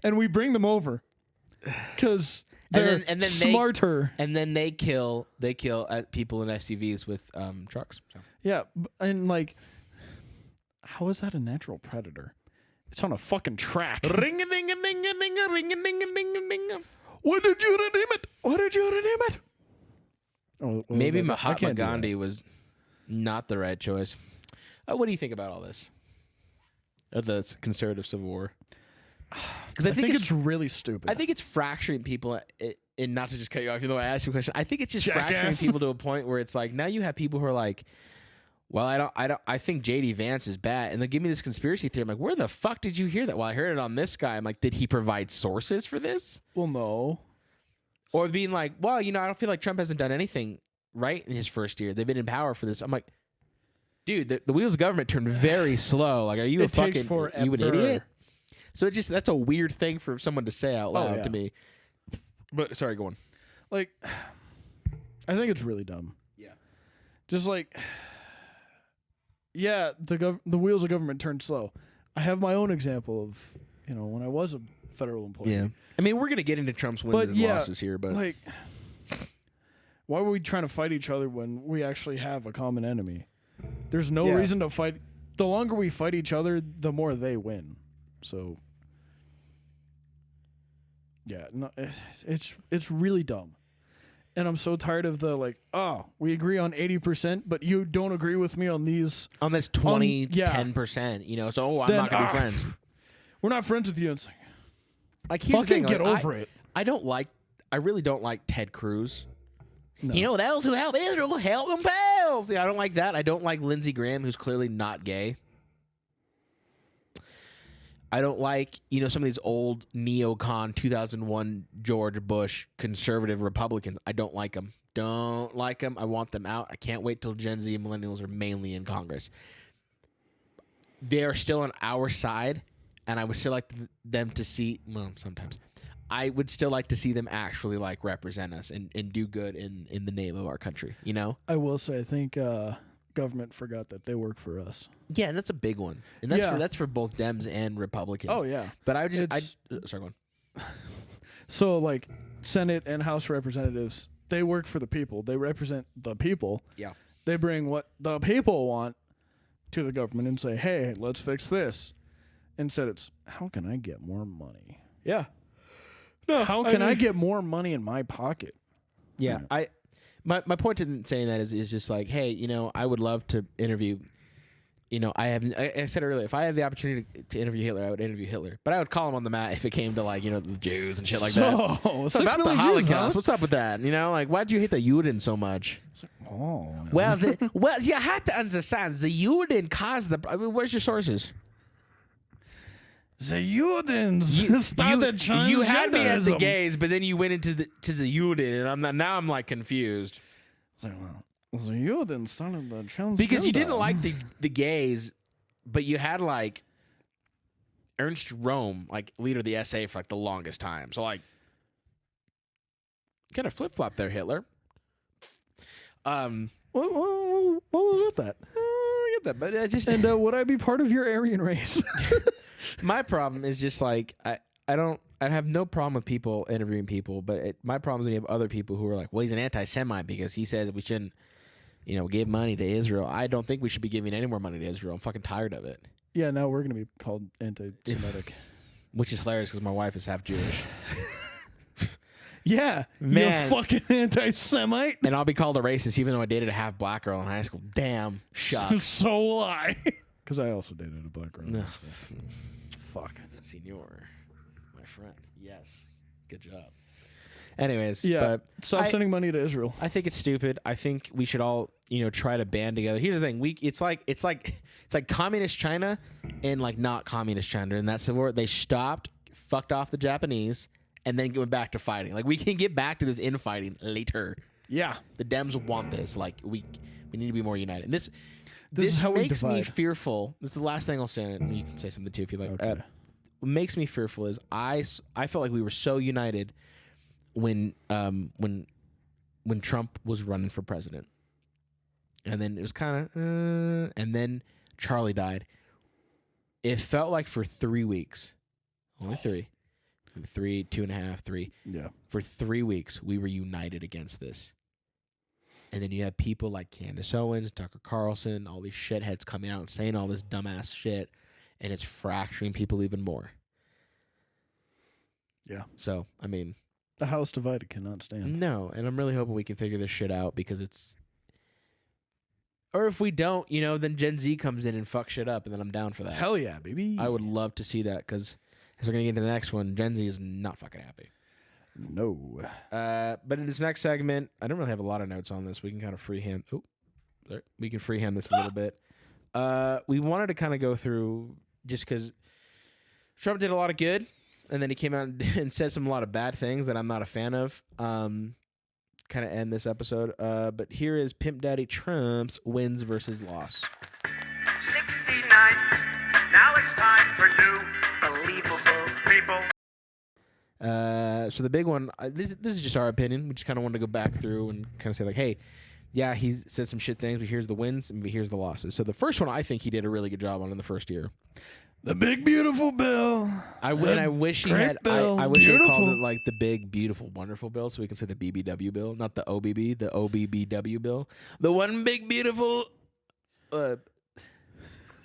S2: And we bring them over because they're
S1: and then
S2: smarter.
S1: Then they kill people in SUVs with trucks. So.
S2: Yeah, and like, how is that a natural predator? It's on a fucking track.
S1: Ring-a-ding-a-ding-a-ding-a, ring-a-ding-a-ding-a-ding-a.
S2: What did you rename it? What did you rename it? Oh,
S1: maybe Mahatma Gandhi was not the right choice. What do you think about all this? Of the conservative civil war? Because
S2: I think it's really stupid.
S1: I think it's fracturing people. And not to just cut you off, even though I asked you a question, I think it's just
S2: Jackass.
S1: fracturing people to a point where it's like now you have people who are like, well, I think JD Vance is bad, and they give me this conspiracy theory. I'm like, where the fuck did you hear that? Well, I heard it on this guy. I'm like, did he provide sources for this?
S2: Well, no.
S1: Or being like, well, I don't feel like Trump hasn't done anything right in his first year. They've been in power for this. I'm like, dude, the wheels of government turn very slow. Like, are you you an idiot? So that's a weird thing for someone to say out loud to me. But sorry, go on.
S2: Like, I think it's really dumb.
S1: Yeah.
S2: Just like, yeah, the wheels of government turn slow. I have my own example of, when I was a federal employee.
S1: Yeah. I mean, we're going to get into Trump's wins and losses here, but
S2: like, why were we trying to fight each other when we actually have a common enemy? There's no reason to fight. The longer we fight each other, the more they win. So, yeah, no, it's really dumb. And I'm so tired of the like, we agree on 80%, but you don't agree with me on these.
S1: On this 10%, so I'm not going to be friends.
S2: We're not friends with you. It's
S1: like here's the thing,
S2: get over it.
S1: I really don't like Ted Cruz.
S2: No.
S1: Those who help Israel help themselves. Yeah, I don't like that. I don't like Lindsey Graham, who's clearly not gay. I don't like, some of these old neocon 2001 George Bush conservative Republicans. I don't like them. Don't like them. I want them out. I can't wait till Gen Z and millennials are mainly in Congress. They're still on our side, and I would still like them to see, well, sometimes. I would still like to see them actually like represent us and do good in the name of our country,
S2: I will say, I think government forgot that they work for us.
S1: Yeah, and that's a big one. And that's for both Dems and Republicans.
S2: Oh, yeah.
S1: But sorry, go on.
S2: So, like, Senate and House representatives, they work for the people. They represent the people.
S1: Yeah.
S2: They bring what the people want to the government and say, hey, let's fix this. Instead, it's, how can I get more money?
S1: Yeah.
S2: No, how can I get more money in my pocket?
S1: Yeah. My point in saying that is just like, hey, I would love to interview. I said earlier, if I had the opportunity to interview Hitler, I would interview Hitler. But I would call him on the mat if it came to like, the Jews and shit like that.
S2: So
S1: about the Holocaust.
S2: Jews, huh?
S1: What's up with that? Like, why'd you hate the Juden so much? Well, you had to understand the Juden caused where's your sources?
S2: The Judens started transgenderism.
S1: You had me at the gays, but then you went into the Juden, and I'm like confused.
S2: It's like, well, So you didn't start the transgender.
S1: Because you didn't like the gays, but you had like Ernst Röhm, like leader of the SA for like the longest time. So like, kind of flip flop there, Hitler.
S2: What was with that?
S1: I get that, but I just
S2: And would I be part of your Aryan race?
S1: my problem is just like I have no problem with people interviewing people, but my problem is when you have other people who are like, well, he's an anti-Semite because he says we shouldn't, give money to Israel. I don't think we should be giving any more money to Israel. I'm fucking tired of it.
S2: Yeah, now we're gonna be called anti-Semitic,
S1: which is hilarious because my wife is half Jewish.
S2: Yeah,
S1: man,
S2: you fucking anti-Semite.
S1: And I'll be called a racist even though I dated a half black girl in high school. Damn, shucks.
S2: So will I. Because I also dated a black girl.
S1: No.
S2: Fuck.
S1: Senor, my friend. Yes, good job. Anyways,
S2: yeah,
S1: but
S2: stop sending money to Israel.
S1: I think it's stupid. I think we should all, try to band together. Here's the thing: it's like communist China and like not communist China, and that's the word they stopped, fucked off the Japanese, and then went back to fighting. Like we can get back to this infighting later.
S2: Yeah,
S1: the Dems want this. Like we need to be more united. And this
S2: is how
S1: makes
S2: we
S1: me
S2: divide.
S1: Fearful. This is the last thing I'll say, and you can say something too if you like.
S2: Okay.
S1: What makes me fearful is I felt like we were so united when Trump was running for president, and then it was kind of, and then Charlie died. It felt like for 3 weeks, only 3, 2.5, 3.
S2: Yeah,
S1: for 3 weeks we were united against this, and then you have people like Candace Owens, Tucker Carlson, all these shitheads coming out and saying all this dumbass shit, and it's fracturing people even more.
S2: Yeah.
S1: So I mean.
S2: The house divided cannot stand.
S1: No, and I'm really hoping we can figure this shit out because it's... Or if we don't, then Gen Z comes in and fucks shit up, and then I'm down for that.
S2: Hell yeah, baby.
S1: I would love to see that because as we're going to get into the next one, Gen Z is not fucking happy.
S2: No.
S1: But in this next segment, I don't really have a lot of notes on this. We can kind of freehand... Oh, sorry. We can freehand this a little bit. We wanted to kind of go through just because Trump did a lot of good. And then he came out and said a lot of bad things that I'm not a fan of. Kind of end this episode. But here is Pimp Daddy Trump's wins versus loss.
S3: 69. Now it's time for new believable people.
S1: So the big one, this is just our opinion. We just kind of wanted to go back through and kind of say like, hey, yeah, he said some shit things, but here's the wins and here's the losses. So the first one, I think he did a really good job on in the first year.
S2: The big beautiful bill.
S1: I wish he had. I wish he had called it like the big beautiful wonderful bill, so we can say the BBW bill, not the OBB, the OBBW bill. The one big beautiful,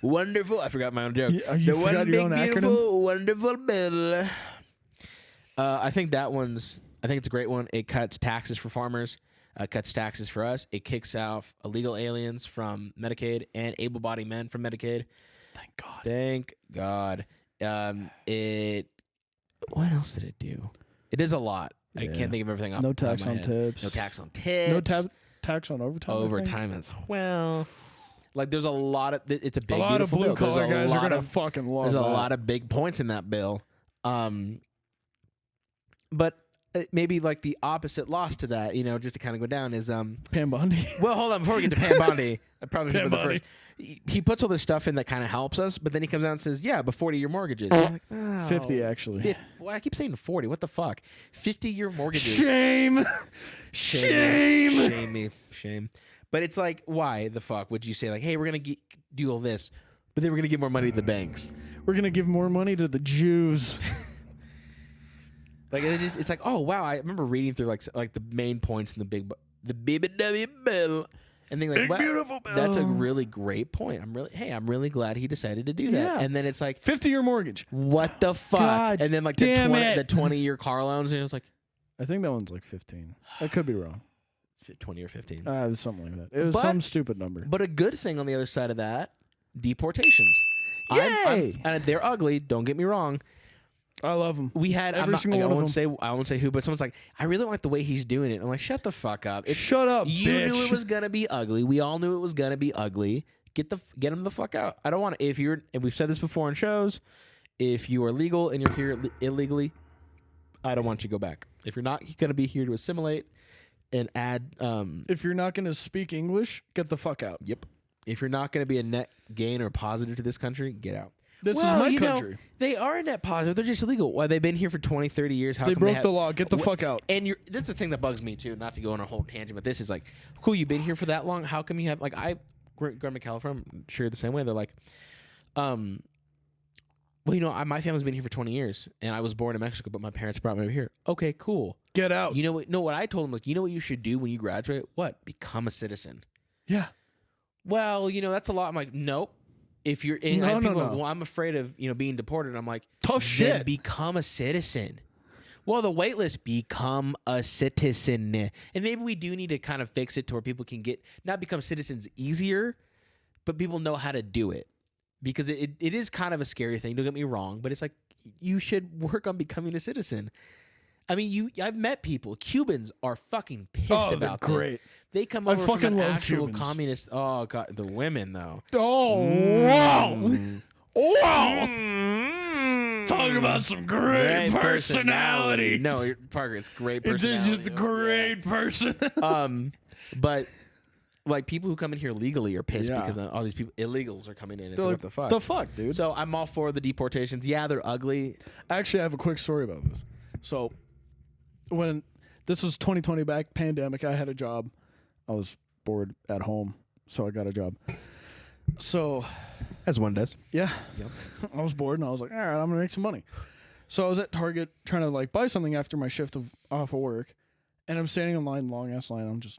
S1: wonderful. I forgot my own joke.
S2: You
S1: the
S2: forgot
S1: one
S2: your own
S1: big
S2: acronym?
S1: beautiful wonderful bill. I think it's a great one. It cuts taxes for farmers. Cuts taxes for us. It kicks out illegal aliens from Medicaid and able-bodied men from Medicaid. Thank God. What else did it do? It is a lot. Yeah. I can't think of everything off the top of my head.
S2: Tips.
S1: No tax on tips.
S2: No tax on overtime.
S1: Overtime as well. Like there's a lot of. It's a big.
S2: A lot of blue collar guys are gonna
S1: of,
S2: fucking love.
S1: There's
S2: that.
S1: a lot of big points in that bill. But maybe like the opposite loss to that, just to kind of go down is
S2: Pam Bondi.
S1: Well, hold on before we get to Pam Bondi. I probably should
S2: Pam
S1: put the
S2: Bondi.
S1: first. He puts all this stuff in that kind of helps us, but then he comes out and says, "Yeah, but 40-year mortgages." I'm like, oh,
S2: 50 actually.
S1: Well, I keep saying 40. What the fuck? 50-year mortgages.
S2: Shame.
S1: Shame me. Shame. But it's like, why the fuck would you say like, "Hey, we're gonna do all this, but then we're gonna give more money to the banks"?
S2: We're gonna give more money to the Jews.
S1: Like it's like, oh wow, I remember reading through like the main points in the BBW bill. And think like,
S2: big
S1: wow,
S2: beautiful bill.
S1: That's a really great point. I'm really glad he decided to do that.
S2: Yeah.
S1: And then it's like
S2: 50-year mortgage.
S1: What the fuck?
S2: God
S1: and then like the 20-year car loans, and it's like
S2: I think that one's like 15. I could be wrong.
S1: 20 or 15.
S2: It was something like that. It was some stupid number.
S1: But a good thing on the other side of that, deportations.
S2: Yay!
S1: And they're ugly. Don't get me wrong.
S2: I love them.
S1: We had
S2: every single one of them.
S1: I won't say who, but someone's like, I really like the way he's doing it. I'm like, shut the fuck up.
S2: Shut up,
S1: You
S2: bitch.
S1: knew it was gonna be ugly. We all knew it was gonna be ugly. Get him the fuck out. I don't want to. And we've said this before in shows, if you are legal and you're here illegally, I don't want you to go back. If you're not gonna be here to assimilate, and add.
S2: If you're not gonna speak English, get the fuck out.
S1: Yep. If you're not going to be a net gain or positive to this country, get out.
S2: This is my country.
S1: They are a net positive. They're just illegal. Why, they've been here for 20, 30 years. How
S2: They
S1: come
S2: broke
S1: have,
S2: the law. Get the fuck out.
S1: And that's the thing that bugs me, too. Not to go on a whole tangent, but this is like, cool, you've been here for that long. How come you have, like, Grandma California, I'm sure the same way. They're like, well, my family's been here for 20 years, and I was born in Mexico, but my parents brought me over here. Okay, cool.
S2: Get out.
S1: You know what? No, what I told them, like, you know what you should do when you graduate? What? Become a citizen.
S2: Yeah.
S1: Well, that's a lot. I'm like, nope. If you're in,
S2: No.
S1: well, I'm afraid of being deported. I'm like,
S2: Tough shit.
S1: Then become a citizen. Well, the wait list, become a citizen, and maybe we do need to kind of fix it to where people can not become citizens easier, but people know how to do it, because it is kind of a scary thing. Don't get me wrong, but it's like you should work on becoming a citizen. I mean, I've met people. Cubans are fucking pissed about that.
S2: Great.
S1: They come over from
S2: fucking
S1: an
S2: love
S1: actual
S2: Cubans.
S1: communist. Oh god, the women though.
S2: Oh wow! Wow! Talk about some great personality.
S1: No, Parker, it's great
S2: It's
S1: personality.
S2: just a great person.
S1: But like people who come in here legally are pissed
S2: Yeah.
S1: because all these people illegals are coming in. It's
S2: They're
S1: like,
S2: like,
S1: what the fuck?
S2: The fuck, dude.
S1: So I'm all for the deportations. Yeah, they're ugly.
S2: Actually, I have a quick story about this. So, when this was 2020 back, pandemic, I had a job. I was bored at home, so I got a job. So,
S1: As one does.
S2: yeah,
S1: Yep.
S2: I was bored, and I was like, all right, I'm gonna make some money. So I was at Target trying to like buy something after my shift off of work, and I'm standing in line, long ass line. I'm just,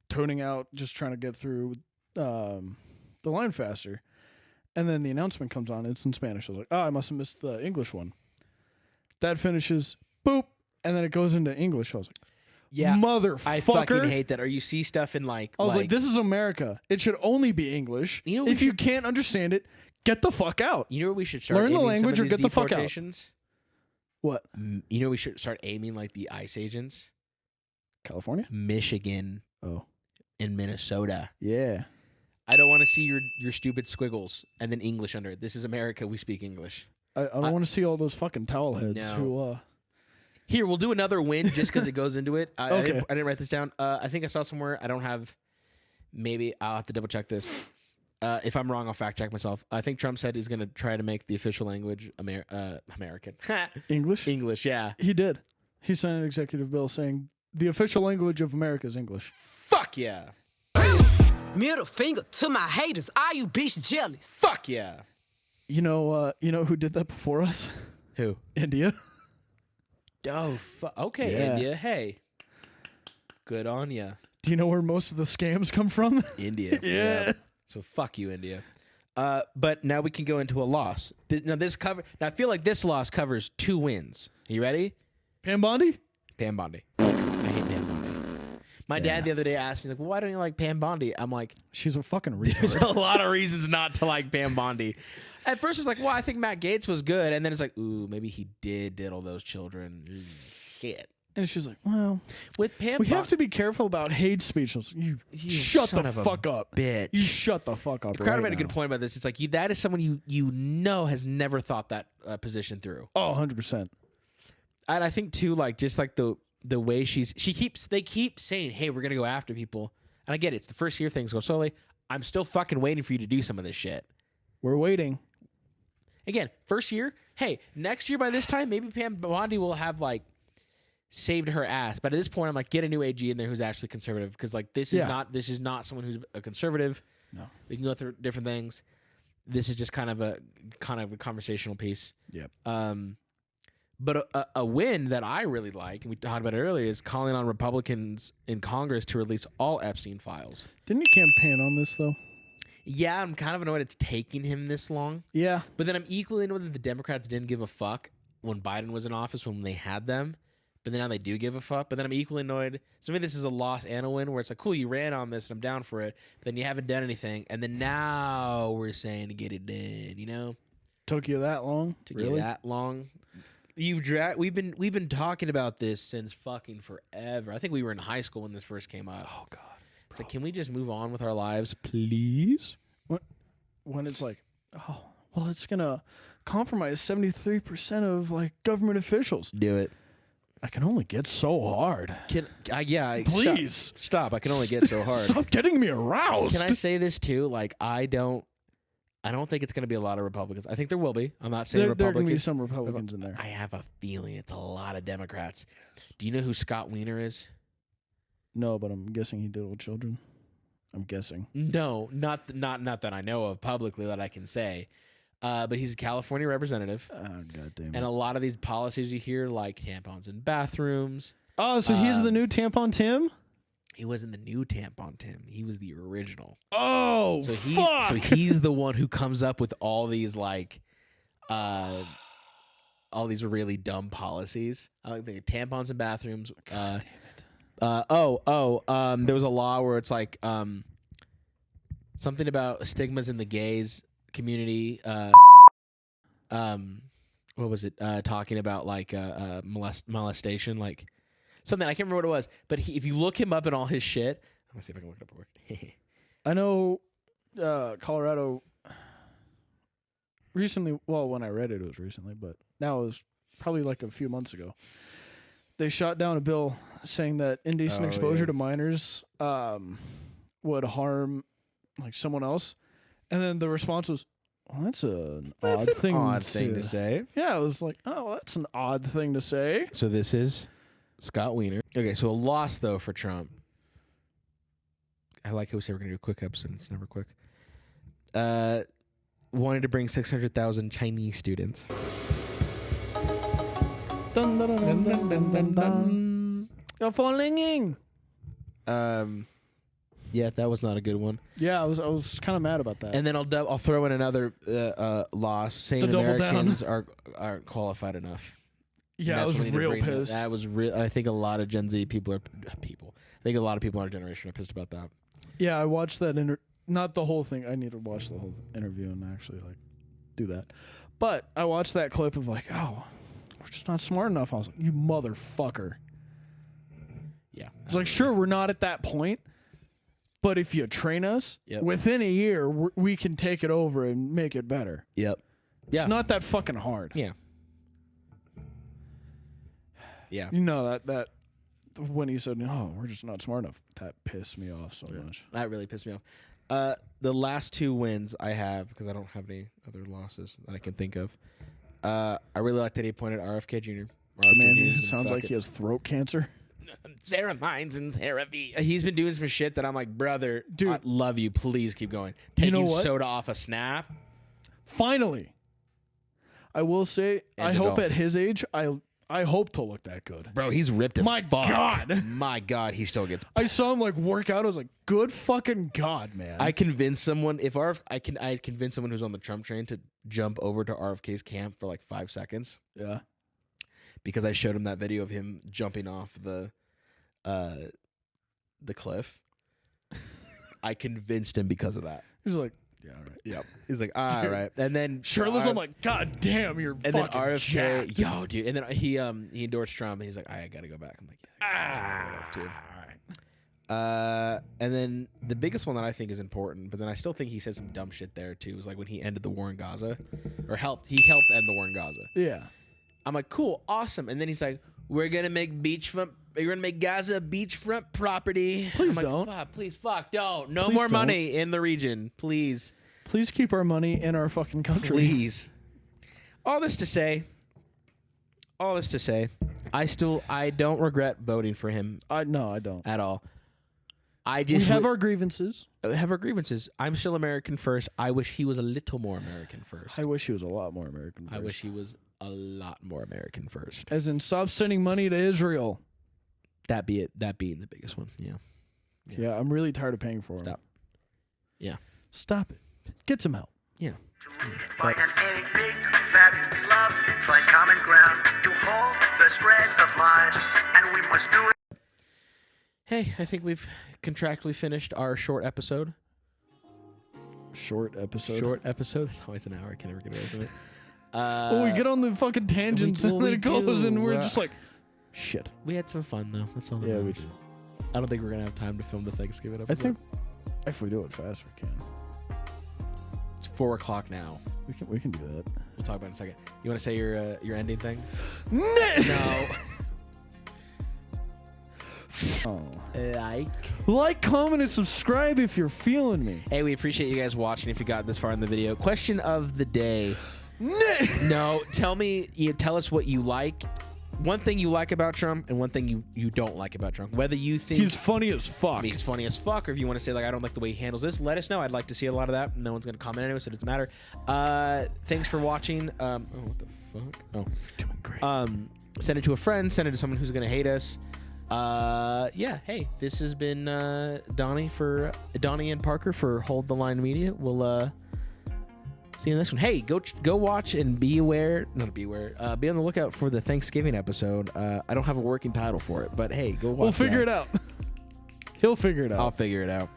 S2: tuning out, just trying to get through the line faster. And then the announcement comes on. It's in Spanish. I was like, oh, I must have missed the English one. That finishes, boop, and then it goes into English. I was like,
S1: Yeah,
S2: motherfucker.
S1: I fucking hate that. Or you see stuff in like.
S2: I was like, this is America. It should only be English. If you can't understand it, get the fuck out.
S1: You know what we should start
S2: Learn the
S1: aiming
S2: language
S1: some
S2: or
S1: of these
S2: get the fuck out.
S1: deportations?
S2: What?
S1: You know we should start aiming like the ICE agents?
S2: California?
S1: Michigan
S2: Oh.
S1: and Minnesota.
S2: Yeah.
S1: I don't want to see your stupid squiggles and then English under it. This is America. We speak English.
S2: I don't want to see all those fucking towel heads
S1: No.
S2: who,
S1: Here, we'll do another win just because it goes into it. I
S2: Okay.
S1: didn't write this down. I think I saw somewhere. I don't have. Maybe I'll have to double check this. If I'm wrong, I'll fact check myself. I think Trump said he's going to try to make the official language American.
S2: English?
S1: English, yeah.
S2: He did. He signed an executive bill saying the official language of America is English.
S1: Fuck yeah.
S4: Middle finger to my haters. Are you bitch jealous?
S1: Fuck yeah.
S2: You know who did that before us?
S1: Who?
S2: India.
S1: Oh, okay,
S2: Yeah.
S1: India. Hey. Good on ya.
S2: Do you know where most of the scams come from?
S1: India.
S2: Yeah.
S1: So fuck you, India. But now we can go into a loss. Now I feel like this loss covers 2 wins. Are you ready?
S2: Pam Bondi?
S1: Pam Bondi. I hate Pam Bondi. My dad the other day asked me, like, well, why don't you like Pam Bondi? I'm like,
S2: She's a fucking
S1: there's
S2: retard.
S1: a lot of reasons not to like Pam Bondi. At first, it was like, well, I think Matt Gaetz was good. And then it's like, ooh, maybe he did diddle those children. Shit.
S2: And she's like, well,
S1: With Pam
S2: we have to be careful about hate speech. I was like, you shut
S1: son
S2: the
S1: of a
S2: fuck up.
S1: bitch.
S2: You shut the fuck up.
S1: Crowder
S2: right
S1: made a good
S2: now.
S1: point about this. It's like that is someone you know has never thought that position through.
S2: Oh, 100%.
S1: And I think too, like just like the way they keep saying, hey, we're gonna go after people. And I get it. It's the first year things go slowly. I'm still fucking waiting for you to do some of this shit.
S2: We're waiting.
S1: Again, first year. Hey, next year by this time, maybe Pam Bondi will have like saved her ass. But at this point, I'm like, get a new AG in there who's actually conservative, because like this is not someone who's a conservative.
S2: No.
S1: We can go through different things. This is just kind of a conversational piece.
S2: Yep.
S1: But a win that I really like, and we talked about it earlier, is calling on Republicans in Congress to release all Epstein files.
S2: Didn't you campaign on this, though?
S1: Yeah, I'm kind of annoyed it's taking him this long.
S2: Yeah.
S1: But then I'm equally annoyed that the Democrats didn't give a fuck when Biden was in office, when they had them. But then now they do give a fuck. But then I'm equally annoyed. So maybe this is a loss and a win, where it's like, cool, you ran on this and I'm down for it. But then you haven't done anything. And then now we're saying to get it done, you know?
S2: Took you that long?
S1: To
S2: Really?
S1: get that long. We've been talking about this since fucking forever. I think we were in high school when this first came up.
S2: Oh, God.
S1: It's like, can we just move on with our lives, please?
S2: When it's like, oh, well, it's going to compromise 73% of, like, government officials.
S1: Do it.
S2: I can only get so hard.
S1: Please stop. I can only get so hard.
S2: Stop getting me aroused.
S1: Can I say this too? Like, I don't think it's going to be a lot of Republicans. I think there will be. I'm not saying
S2: There
S1: Republicans.
S2: are going to be some Republicans in there.
S1: I have a feeling it's a lot of Democrats. Do you know who Scott Wiener is?
S2: No, but I'm guessing he diddled children. I'm guessing.
S1: No, not that I know of publicly that I can say. But he's a California representative.
S2: Oh, God damn it.
S1: And a lot of these policies you hear, like tampons in bathrooms.
S2: Oh, so he's the new Tampon Tim?
S1: He wasn't the new tampon Tim. He was the original.
S2: Oh, fuck.
S1: So he's the one who comes up with all these like, all these really dumb policies. I like the tampons in bathrooms.
S2: God damn it.
S1: There was a law where it's like something about stigmas in the gays community. What was it? Talking about like molestation, like something I can't remember what it was. But if you look him up and all his shit, I'm gonna see if I can look it up real quick.
S2: I know Colorado recently. Well, when I read it, it was recently, but now it was probably like a few months ago. They shot down a bill saying that indecent exposure to minors would harm like someone else, and then the response was, "Well, that's an odd thing
S1: to say."
S2: Yeah, it was like, "Oh, that's an odd thing to say."
S1: So this is Scott Wiener. Okay, so a loss though for Trump. I like how we say we're gonna do a quick episode. It's never quick. Wanted to bring 600,000 Chinese students.
S2: Dun, dun, dun, dun, dun, dun, dun. You're falling in.
S1: Yeah, that was not a good one.
S2: Yeah, I was kind of mad about that.
S1: And then I'll throw in another loss, saying Americans aren't qualified enough.
S2: Yeah, I was real pissed.
S1: That was real. I think a lot of Gen Z people. I think a lot of people in our generation are pissed about that.
S2: Yeah, I watched that not the whole thing. I need to watch the whole interview and actually like do that. But I watched that clip of like, oh, we're just not smart enough. I was like, you motherfucker.
S1: Yeah.
S2: It's like, sure, we're not at that point, but if you train us, within a year, we can take it over and make it better.
S1: Yep. Yeah.
S2: It's not that fucking hard.
S1: Yeah. Yeah.
S2: You know that when he said, "No, we're just not smart enough," that pissed me off so much.
S1: That really pissed me off. The last two wins I have, because I don't have any other losses that I can think of. I really like that he appointed RFK Jr.
S2: Man, it sounds like he has throat cancer.
S1: Sarah Mines and Sarah V. He's been doing some shit that I'm like, brother,
S2: dude,
S1: I love you. Please keep going. Taking soda off a Snap.
S2: Finally. I will say, I hope at his age, I hope to look that good.
S1: Bro, he's ripped as fuck.
S2: God.
S1: My God, he still gets...
S2: I saw him like work out. I was like, good fucking God, man.
S1: I convinced someone, I convinced someone who's on the Trump train to jump over to RFK's camp for like 5 seconds.
S2: Yeah.
S1: Because I showed him that video of him jumping off the cliff. I convinced him because of that.
S2: He's like, yeah, all right.
S1: Yep. He's like, all right. And then
S2: Shirtless, I'm like, God damn, you're fucking
S1: then RFK,
S2: jacked.
S1: yo, dude. And then he endorsed Trump, and he's like, I gotta go back. I'm like, yeah, too.
S2: All right.
S1: And then the biggest one that I think is important, but then I still think he said some dumb shit there too. Was like when he ended the war in Gaza, or helped end the war in Gaza.
S2: Yeah.
S1: I'm like, cool, awesome. And then he's like, we're gonna make Gaza beachfront property.
S2: Please
S1: I'm
S2: don't.
S1: Like, please, don't. No
S2: Please
S1: more
S2: don't.
S1: money in the region, please.
S2: Please keep our money in our fucking country.
S1: Please. All this to say, I don't regret voting for him.
S2: No, I don't.
S1: At all.
S2: We have our grievances.
S1: I'm still American first. I wish he was a little more American first.
S2: I wish he was a lot more American first.
S1: I wish he was a lot more American first.
S2: As in, stop sending money to Israel.
S1: That being the biggest one.
S2: Yeah, I'm really tired of paying for him.
S1: Stop. Yeah.
S2: Stop it. Get some help.
S1: Yeah.
S3: By any big fat love, find common ground to hold the spread of lies, and we must do it.
S1: Hey, I think we've contractually finished our short episode.
S2: Short episode?
S1: It's always an hour. I can never get away from it.
S2: We get on the fucking tangents and then it goes and we're just like, shit.
S1: We had some fun, though. That's all that
S2: Yeah,
S1: matters.
S2: we did.
S1: I don't think we're going to have time to film the Thanksgiving episode.
S2: I think if we do it fast, we can.
S1: It's 4 o'clock now.
S2: We can do that.
S1: We'll talk about it in a second. You want to say your ending thing?
S2: No. Like, comment, and subscribe if you're feeling me.
S1: Hey, we appreciate you guys watching if you got this far in the video. Question of the day. No, tell us what you like. One thing you like about Trump and one thing you don't like about Trump. Whether you think
S2: he's funny as fuck.
S1: He's funny as fuck, or if you want to say, like, I don't like the way he handles this, let us know. I'd like to see a lot of that. No one's going to comment anyway, so it doesn't matter. Thanks for watching. Oh, what the fuck? Oh.
S2: You're doing great.
S1: Send it to a friend. Send it to someone who's going to hate us. Yeah, hey, this has been Donnie and Parker for Hold the Line Media. We'll see you in this one. Hey, go watch and be on the lookout for the Thanksgiving episode. I don't have a working title for it, but hey, go watch.
S2: We'll figure it out. He'll figure it out.
S1: I'll figure it out.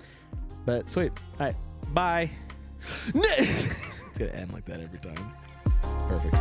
S1: But sweet. All right, bye. It's gonna end like that every time. Perfect.